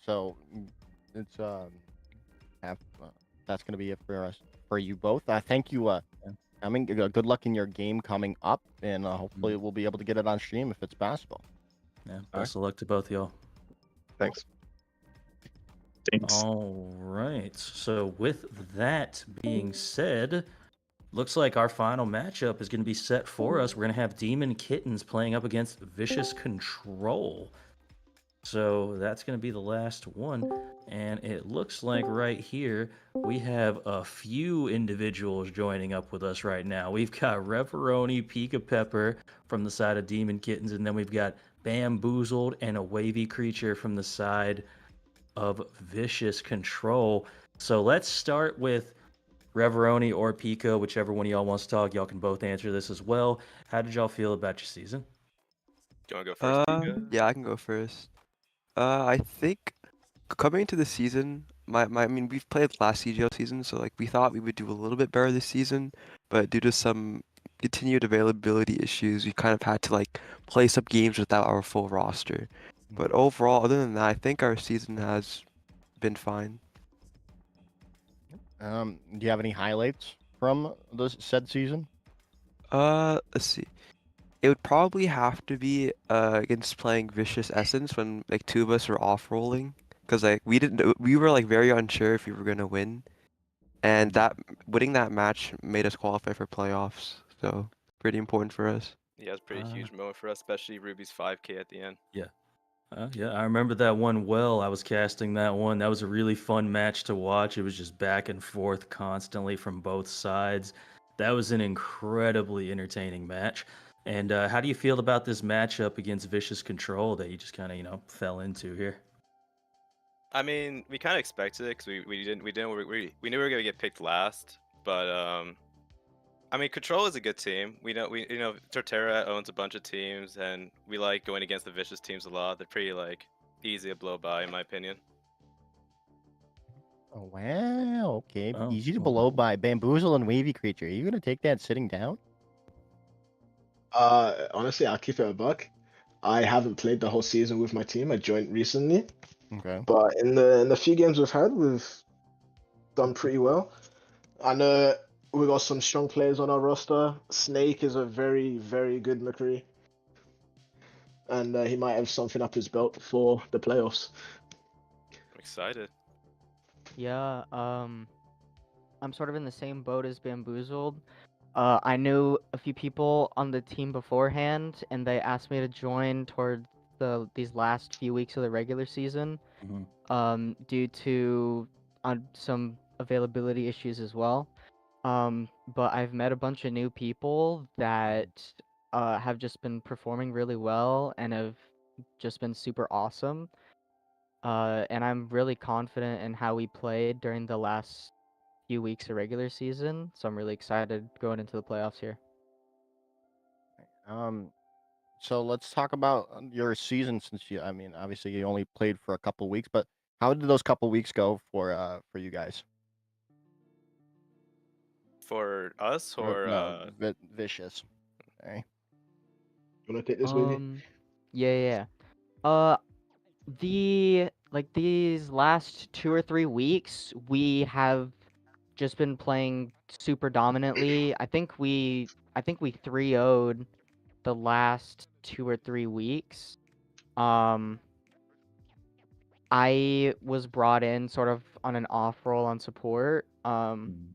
So it's that's gonna be it for us for you both. Thank you. Good luck in your game coming up, and hopefully we'll be able to get it on stream if it's possible. Yeah. Best of luck to both y'all. Thanks. Thanks. All right. So with that being said, looks like our final matchup is going to be set for us. We're going to have Demon Kittens playing up against Vicious Control. So that's going to be the last one. And it looks like right here, we have a few individuals joining up with us right now. We've got Reveroni, Pika Pepper from the side of Demon Kittens, and then we've got Bamboozled and a Wavy Creature from the side of Vicious Control. So let's start with Reveroni or Pika, whichever one of y'all wants to talk. Y'all can both answer this as well. How did y'all feel about your season? Do you want to go first, Pika? Yeah, I can go first. I think coming into the season, I mean, we've played last CGL season, so like we thought we would do a little bit better this season, but due to some continued availability issues, we kind of had to like play some games without our full roster. But overall, other than that, I think our season has been fine. Do you have any highlights from the said season? Let's see. It would probably have to be against playing Vicious Essence when like two of us were off rolling, because like we were like very unsure if we were gonna win, and that winning that match made us qualify for playoffs. So pretty important for us. Yeah, it's a pretty huge moment for us, especially Ruby's 5K at the end. Yeah. Yeah, I remember that one well. I was casting that one. That was a really fun match to watch. It was just back and forth constantly from both sides. That was an incredibly entertaining match. And how do you feel about this matchup against Vicious Control that you just kind of, fell into here? I mean, we kind of expected it because we knew we were gonna get picked last, but I mean, Control is a good team. We know Torterra owns a bunch of teams, and we like going against the Vicious teams a lot. They're pretty like easy to blow by, in my opinion. Oh wow, okay. Oh, Easy to blow by Bamboozle and Wavy Creature. Are you gonna take that sitting down? Honestly, I'll keep it a buck. I haven't played the whole season with my team. I joined recently. Okay. But in the few games we've had, we've done pretty well. I know we got some strong players on our roster. Snake is a very, very good McCree. And he might have something up his belt for the playoffs. I'm excited. Yeah, I'm sort of in the same boat as Bamboozled. I knew a few people on the team beforehand, and they asked me to join towards these last few weeks of the regular season, due to some availability issues as well. But I've met a bunch of new people that have just been performing really well and have just been super awesome. And I'm really confident in how we played during the last few weeks of regular season, so I'm really excited going into the playoffs here. So let's talk about your season since I mean, obviously you only played for a couple weeks, but how did those couple weeks go for you guys? For us or No, Vicious. Sorry. You wanna take this, baby? Yeah. These last 2 or 3 weeks, we have just been playing super dominantly. I think we 3-0'd the last 2 or 3 weeks. I was brought in sort of on an off role on support. And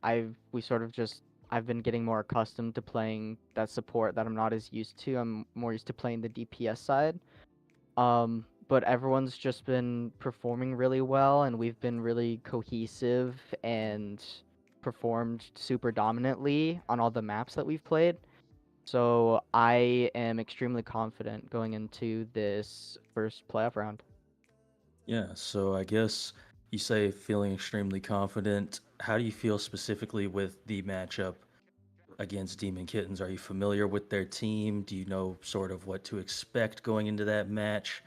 I've been getting more accustomed to playing that support that I'm not as used to. I'm more used to playing the DPS side. But everyone's just been performing really well, and we've been really cohesive and performed super dominantly on all the maps that we've played. So I am extremely confident going into this first playoff round. Yeah, so I guess you say feeling extremely confident. How do you feel specifically with the matchup against Demon Kittens? Are you familiar with their team? Do you know sort of what to expect going into that match?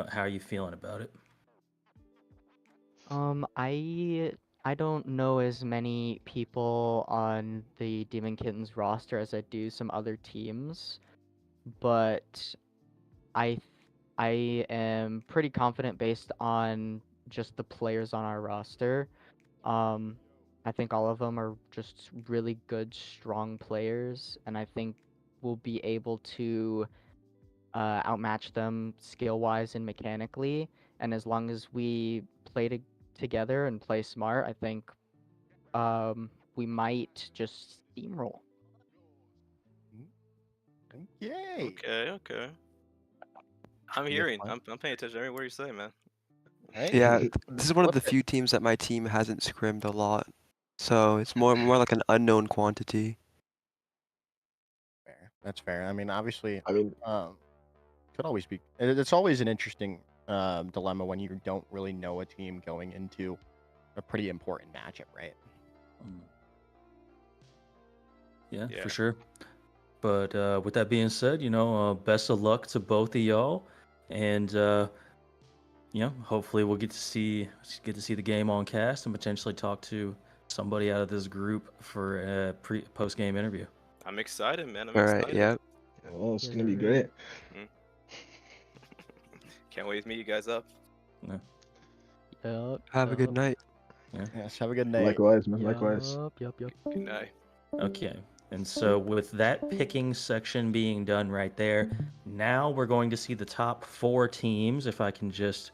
How are you feeling about it? I don't know as many people on the Demon Kittens roster as I do some other teams, but I I am pretty confident based on just the players on our roster. I think all of them are just really good, strong players, and I think we'll be able to outmatch them skill-wise and mechanically. And as long as we play together and play smart, I think we might just steamroll. Yay! Okay. I'm Yeah, hearing. fine. I'm paying attention to every word you say, man. Right? Yeah, this is one of the Flip it. few teams that my team hasn't scrimmed a lot, so it's more like an unknown quantity. Fair. That's fair. I mean, obviously, I mean, could always be. It's always an interesting dilemma when you don't really know a team going into a pretty important matchup, right? Yeah, Yeah. for sure. But with that being said, best of luck to both of y'all, and hopefully we'll get to see the game on cast and potentially talk to somebody out of this group for a post game interview. I'm excited, man. I'm All right, excited. yeah. Oh, it's gonna be great. Mhm. Can't wait to meet you guys up. Yup. Have a good night. Yeah. Yes. Have a good night. Likewise, man. Likewise. Yup. Good night. Okay. And so with that picking section being done right there, now we're going to see the top 4 teams, if I can just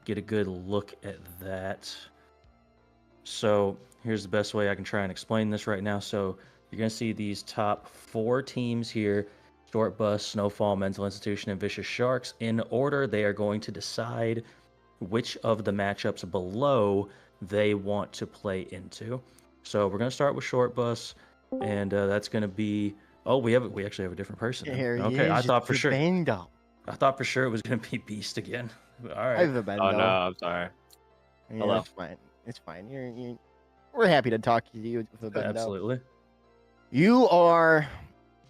get a good look at that. So here's the best way I can try and explain this right now. So you're going to see these top 4 teams here: Short Bus, Snowfall, Mental Institution, and Vicious Sharks. In order, they are going to decide which of the matchups below they want to play into. So we're going to start with Short Bus, and that's going to be... Oh, we actually have a different person. Here he Okay, I is, thought for sure. Vibendo. I thought for sure it was going to be Beast again. All Hi, right. Vibendo. Oh no, I'm sorry. Yeah, Hello. it's fine. It's fine. We're happy to talk to you, Vibendo. Absolutely. You are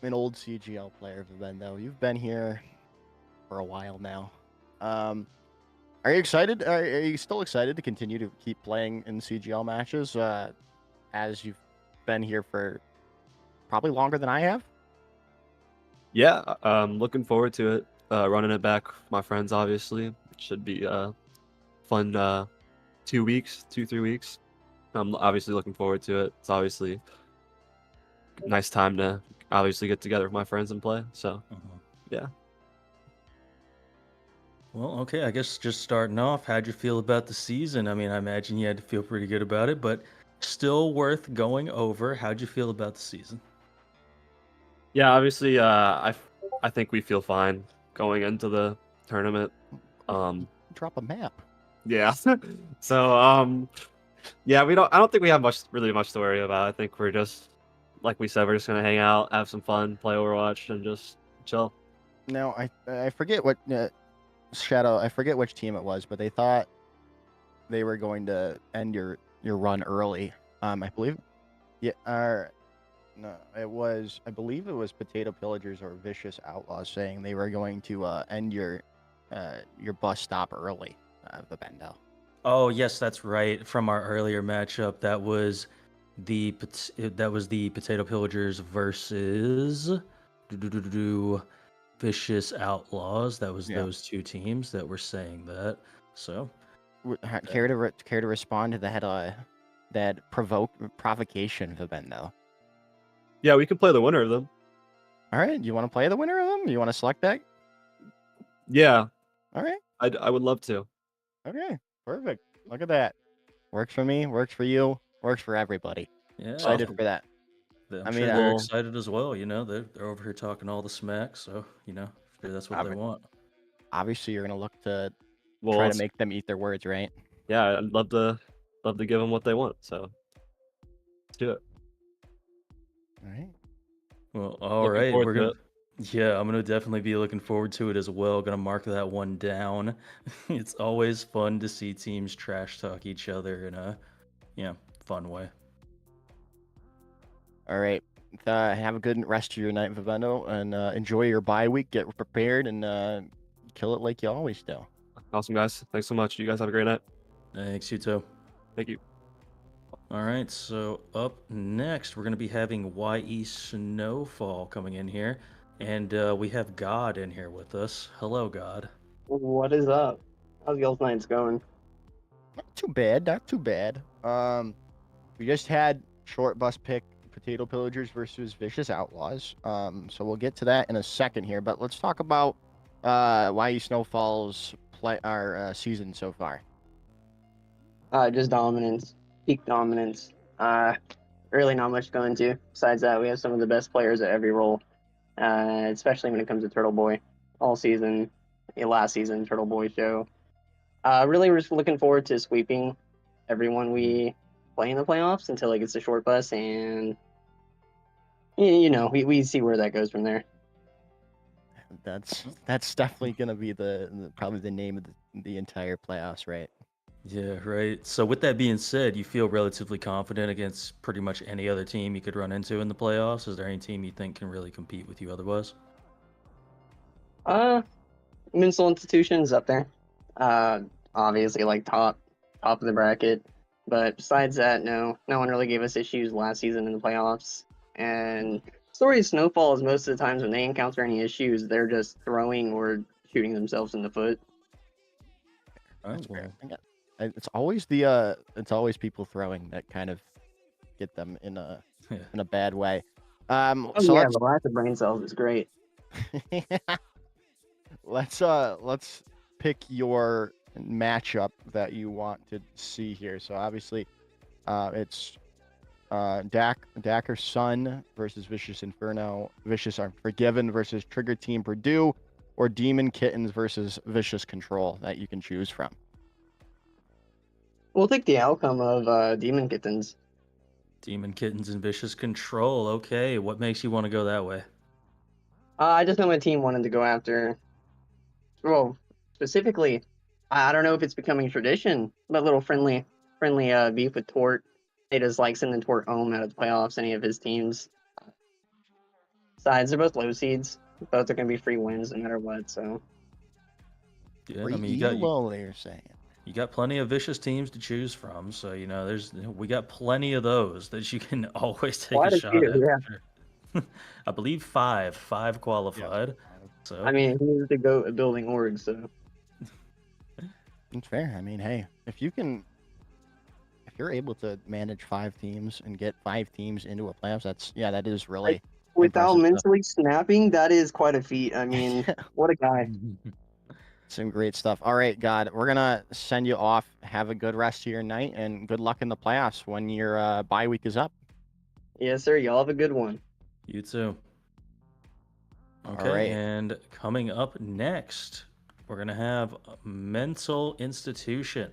an old CGL player, Vibendo. You've been here for a while now. Are you excited? Are you still excited to continue to keep playing in CGL matches as you've been here for probably longer than I have? Yeah, looking forward to it. Running it back with my friends, obviously. It should be fun 2 weeks, 2-3 weeks. I'm obviously looking forward to it. It's obviously a nice time to obviously get together with my friends and play. So, yeah. Well, okay, I guess just starting off, how'd you feel about the season? I mean, I imagine you had to feel pretty good about it, but still worth going over. How'd you feel about the season? Yeah, obviously, I think we feel fine going into the tournament. Drop a map. Yeah. So, yeah, I don't think we have really much to worry about. I think we're just, like we said, we're just gonna hang out, have some fun, play Overwatch, and just chill. Now, I forget what Shadow. I forget which team it was, but they thought they were going to end your your run early. I believe, yeah, no, I believe it was Potato Pillagers or Vicious Outlaws saying they were going to end your bus stop early, the Bendo. Oh yes, that's right. From our earlier matchup, that was the Potato Pillagers versus Vicious Outlaws. That was those two teams that were saying that. So, Care to respond to that provocation, Vivendo? Yeah, we could play the winner of them. All right, you want to play the winner of them? You want to select that? Yeah. All right. I would love to. Okay, perfect. Look at that. Works for me. Works for you. Works for everybody. yeah, Excited for that. I'm I sure mean, they're excited as well. You know, they're over here talking all the smack. So sure that's what they want. Obviously, you're gonna look to try to make them eat their words, right? Yeah, I'd love to give them what they want. So let's do it. All right. Well, all Looking right, forward we're to gonna. it. Yeah, I'm gonna definitely be looking forward to it as well. Gonna mark that one down. It's always fun to see teams trash talk each other in a, fun way. All right. Have a good rest of your night, Vivendo, and enjoy your bye week. Get prepared and kill it like you always do. Awesome, guys. Thanks so much. You guys have a great night. Thanks, you too. Thank you. All right, so up next, we're going to be having YE Snowfall coming in here, and we have God in here with us. Hello, God. What is up? How's y'all's nights going? Not too bad. Not too bad. We just had short bus pick Potato Pillagers versus Vicious Outlaws. So we'll get to that in a second here, but let's talk about YE Snowfall's season so far. Just dominance, peak dominance. Really not much to go into. Besides that, we have some of the best players at every role, especially when it comes to Turtle Boy. All season, last season, Turtle Boy show. Really, we're just looking forward to sweeping everyone we play in the playoffs until it gets to short bus, and we see where that goes from there. That's definitely gonna be probably the name of the entire playoffs, right? Yeah, right. So with that being said, you feel relatively confident against pretty much any other team you could run into in the playoffs? Is there any team you think can really compete with you otherwise? Mental institutions up there. Obviously like top of the bracket. But besides that, no one really gave us issues last season in the playoffs. And story of Snowfall is most of the times when they encounter any issues, they're just throwing or shooting themselves in the foot. That's fair. It's always people throwing that kind of get them in a bad way. Oh So yeah, the lack of brain cells is great. let's pick your matchup that you want to see here. So obviously, it's Dacker Sun versus Vicious Inferno, Vicious Unforgiven versus Trigger Team Purdue, or Demon Kittens versus Vicious Control that you can choose from. We'll take the outcome of Demon Kittens. Demon Kittens and Vicious Control. Okay, what makes you want to go that way? I just know my team wanted to go after. Well, specifically, I don't know if it's becoming tradition, but little friendly beef with Tort. They just like sending Tort home out of the playoffs. Any of his teams. Besides, they're both low seeds. Both are going to be free wins no matter what. So. Yeah, I mean, you're saying. You got plenty of vicious teams to choose from, so we got plenty of those that you can always take Quite a a shot few, at. yeah. For sure. I believe five qualified. So I mean, he's the goat at building orgs, so. It's fair. I mean, hey, if you're able to manage 5 teams and get 5 teams into a playoffs, that is really without impressive mentally snapping, that is quite a feat. I mean, what a guy. Some great stuff. All right, God, we're gonna send you off. Have a good rest of your night and good luck in the playoffs when your bye week is up. Yes, sir. Y'all have a good one. You too. Okay, right. and coming up next, we're gonna have Mental Institution.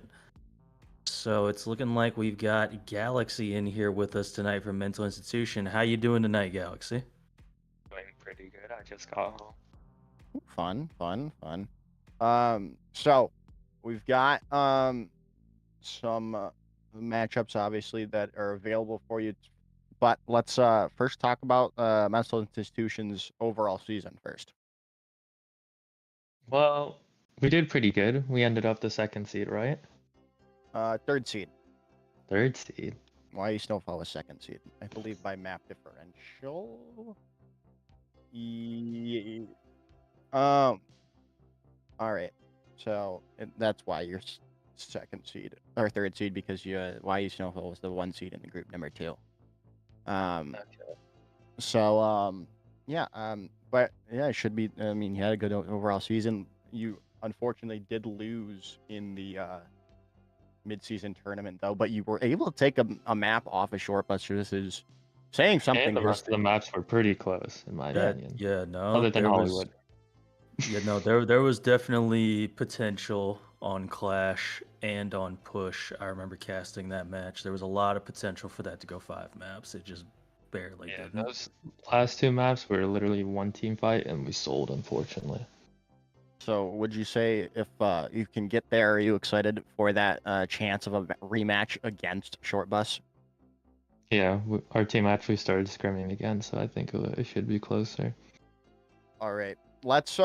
So it's looking like we've got Galaxy in here with us tonight from Mental Institution. How you doing tonight, Galaxy? Doing pretty good. I just got home. Fun. So we've got some matchups, obviously, that are available for you. But let's first talk about Mental Institution's overall season first. Well, we did pretty good. We ended up the 2nd seed, right? Third seed. 3rd seed. Why Snowfall was 2nd seed, I believe, by map differential. All right. So that's why you're 2nd seed or 3rd seed, because YU Snowfall was the 1 seed in the group number 2. So yeah. But yeah, it should be. I mean, you had a good overall season. You unfortunately did lose in the mid-season tournament, though. But you were able to take a map off a short bus. So this is saying something. And the rest of the maps were pretty close, in my opinion. Yeah, no. Other than there Hollywood. Yeah, no, there was definitely potential on Clash and on Push. I remember casting that match. There was a lot of potential for that to go 5 maps. It just barely didn't. Those last 2 maps were literally one team fight, and we sold, unfortunately. So would you say, if you can get there, are you excited for that chance of a rematch against Short Bus? Yeah, our team actually started scrimming again, so I think it should be closer. All right, let's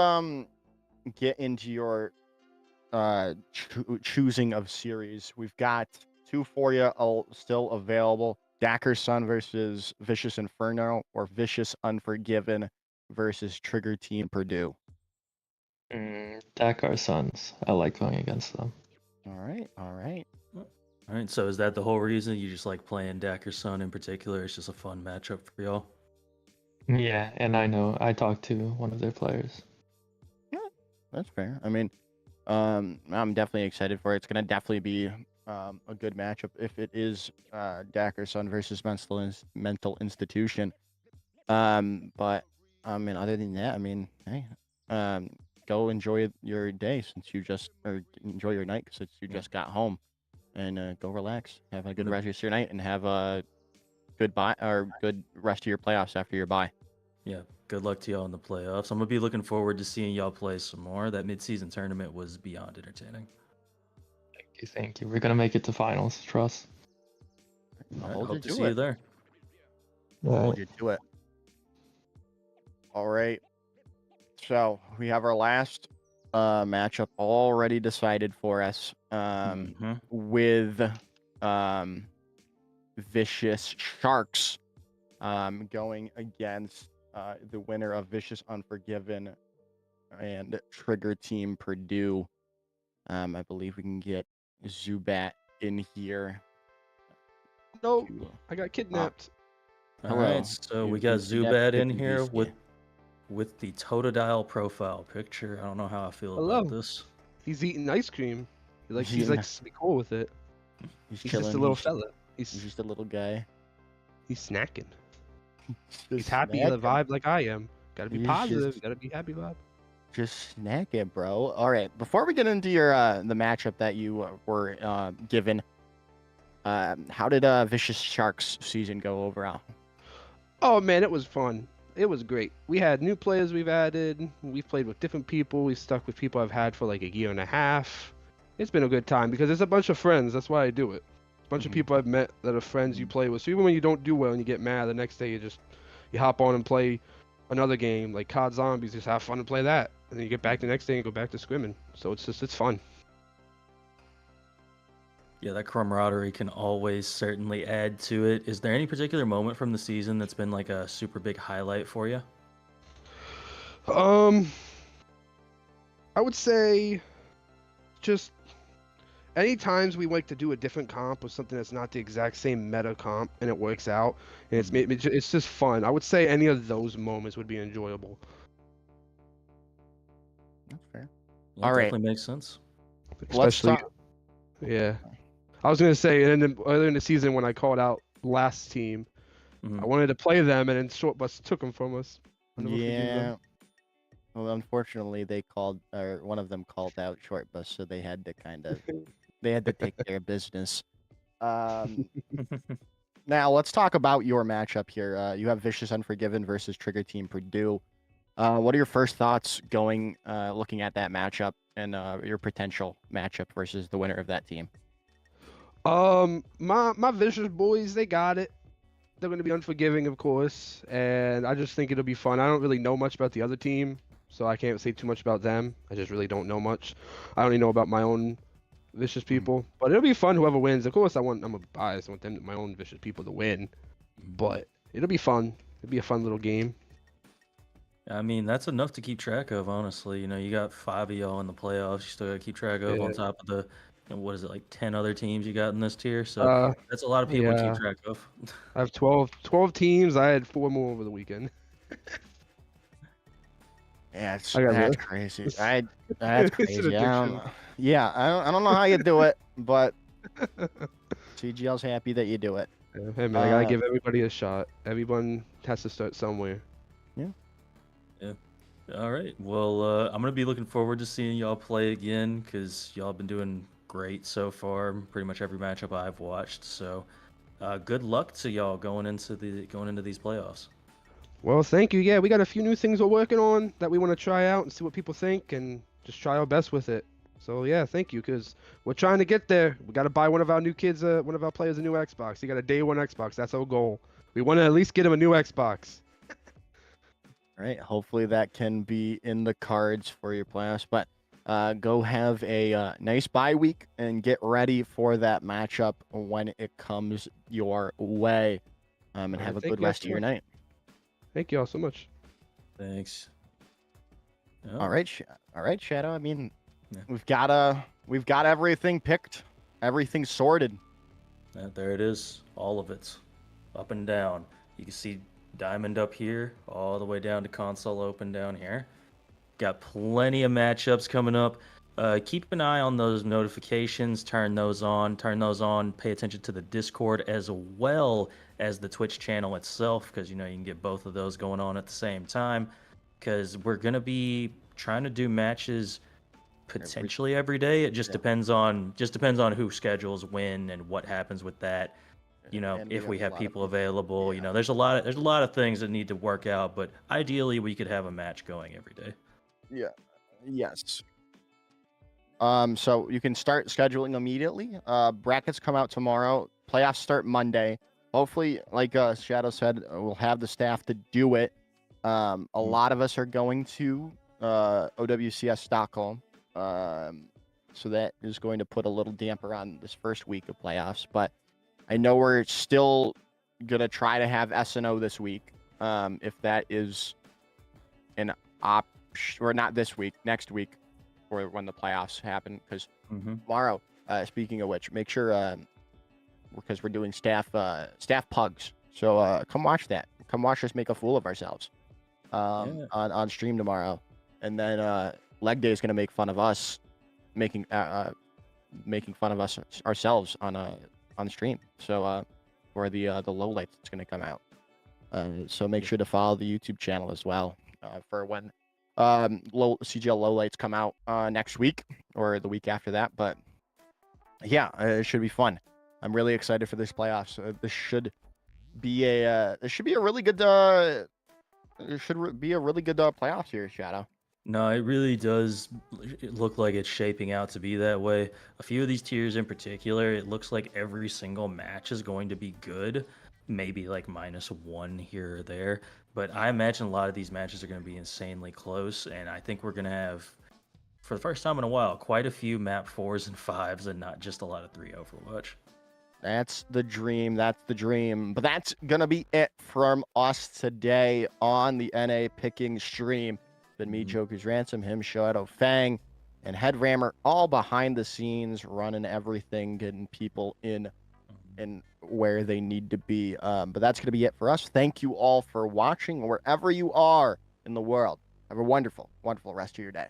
get into your choosing of series. We've got 2 for you still available: Dakar Sun versus Vicious Inferno, or Vicious Unforgiven versus Trigger Team Purdue. Dakar Suns. I like going against them. All right. All right, so is that the whole reason you just like playing Dakar Sun in particular? It's just a fun matchup for y'all. Yeah, and I talked to one of their players. Yeah, that's fair. I mean, I'm definitely excited for it. It's gonna definitely be a good matchup if it is Dakar Sun versus Mental Institution. But I mean, other than that, I mean, hey, go enjoy your day or enjoy your night since you just got home, and go relax. Have a good rest of your night, and have a good rest of your playoffs after your bye. Yeah, good luck to y'all in the playoffs. I'm gonna be looking forward to seeing y'all play some more. That mid-season tournament was beyond entertaining. Thank you. We're gonna make it to finals. Trust. All right, hold you hope to to see it. you there. Hold you to it. All right. So we have our last matchup already decided for us, with Vicious Sharks going against the winner of Vicious Unforgiven and Trigger Team Purdue. I believe we can get Zubat in here. No, I got kidnapped. All Hello. right, so we You got Zubat in Captain here Beastie. with the Totodile profile picture. I don't know how I feel Hello. about this. He's eating ice cream. He's Yeah. like cool with it. He's He's chilling. just a little fella. He's just a little guy. He's snacking. Just He's happy in the snacking. vibe like I am. Gotta be He's positive. just- Gotta be happy vibe. Just snack it, bro. All right. Before we get into your the matchup that you were given, how did Vicious Sharks season go overall? Oh man, it was fun. It was great. We had new players we've added. We've played with different people. We stuck with people I've had for like a year and a half. It's been a good time because it's a bunch of friends. That's why I do it. A bunch of people I've met that are friends you play with. So even when you don't do well and you get mad, the next day you hop on and play another game like COD Zombies. Just have fun and play that, and then you get back the next day and go back to scrimming. So it's fun. Yeah, that camaraderie can always certainly add to it. Is there any particular moment from the season that's been like a super big highlight for you? I would say just any times we like to do a different comp with something that's not the exact same meta comp and it works out and it's just fun. I would say any of those moments would be enjoyable. That's fair. Yeah, All right. definitely makes sense. Especially, yeah. I was gonna say, and then earlier in the season when I called out last team, I wanted to play them, and then Short Bus took them from us. I'll never forgive Yeah. them. Well, unfortunately, one of them called out Short Bus, so they had to take their business. Now let's talk about your matchup here. You have Vicious Unforgiven versus Trigger Team Purdue. What are your first thoughts looking at that matchup and your potential matchup versus the winner of that team? My Vicious boys, they got it. They're going to be unforgiving, of course, and I just think it'll be fun. I don't really know much about the other team, so I can't say too much about them. I just really don't know much. I only know about my own Vicious people, but it'll be fun. Whoever wins, of course, I'm a bias. I want them, my own Vicious people, to win, but it'll be fun. It'll be a fun little game. I mean, that's enough to keep track of, honestly. You know, you got 5 of y'all in the playoffs. You still got to keep track of on Yeah. top of the, what is it, like 10 other teams you got in this tier. So Uh, that's a lot of people to keep yeah. track of. I have 12 teams. I had 4 more over the weekend. Yeah, I got that's really- crazy. it's- That's it's an crazy. I don't, addiction. yeah, I don't know how you do it, but CGL's happy that you do it. Yeah, hey man, I gotta give everybody a shot. Everyone has to start somewhere. Yeah. All right. Well, I'm gonna be looking forward to seeing y'all play again because y'all been doing great so far. Pretty much every matchup I've watched. So, good luck to y'all going into these playoffs. Well, thank you. Yeah, we got a few new things we're working on that we want to try out and see what people think and just try our best with it. So yeah, thank you, because we're trying to get there. We got to buy one of our new kids, one of our players, a new Xbox. He got a day one Xbox. That's our goal. We want to at least get him a new Xbox. All right. Hopefully that can be in the cards for your playoffs. But go have a nice bye week and get ready for that matchup when it comes your way. And All have right, a thank good you all rest so of your much. night. Thank you all so much. Thanks. All right, all right, Shadow. I mean, we've got everything picked, everything sorted. There it is, all of it, up and down. You can see Diamond up here, all the way down to Console Open down here. Got plenty of matchups coming up. Keep an eye on those notifications. Turn those on. Pay attention to the Discord as well as the Twitch channel itself, because you know you can get both of those going on at the same time. Because we're gonna be trying to do matches potentially every day. It just depends on who schedules when and what happens with that. You know, And we if have we a have lot of people available, you know, there's a lot of things that need to work out, but ideally we could have a match going every day. Yeah. Yes. So you can start scheduling immediately. Brackets come out tomorrow. Playoffs start Monday. Hopefully, like Shadow said, we'll have the staff to do it. A lot of us are going to OWCS Stockholm. So that is going to put a little damper on this first week of playoffs. But I know we're still gonna try to have SNO this week. If that is an option, or not this week, next week, or when the playoffs happen. Because tomorrow, speaking of which, make sure because we're doing staff pugs. So come watch that. Come watch us make a fool of ourselves on stream tomorrow, and then leg day is gonna make fun of us, making fun of us ourselves on stream. So for the low lights, it's gonna come out. So make sure to follow the YouTube channel as well for when CGL lowlights come out next week or the week after that. But yeah, it should be fun. I'm really excited for this playoffs. This should be a really good playoffs here, Shadow. No, it really does look like it's shaping out to be that way. A few of these tiers in particular, it looks like every single match is going to be good. Maybe like -1 here or there. But I imagine a lot of these matches are going to be insanely close. And I think we're going to have, for the first time in a while, quite a few map 4s and 5s and not just a lot of 3 Overwatch. That's the dream. That's the dream. But that's going to be it from us today on the NA Picking stream. Been me, Joker's Ransom, him, Shadow, Fang, and Headrammer, all behind the scenes, running everything, getting people in and where they need to be. But that's going to be it for us. Thank you all for watching wherever you are in the world. Have a wonderful, wonderful rest of your day.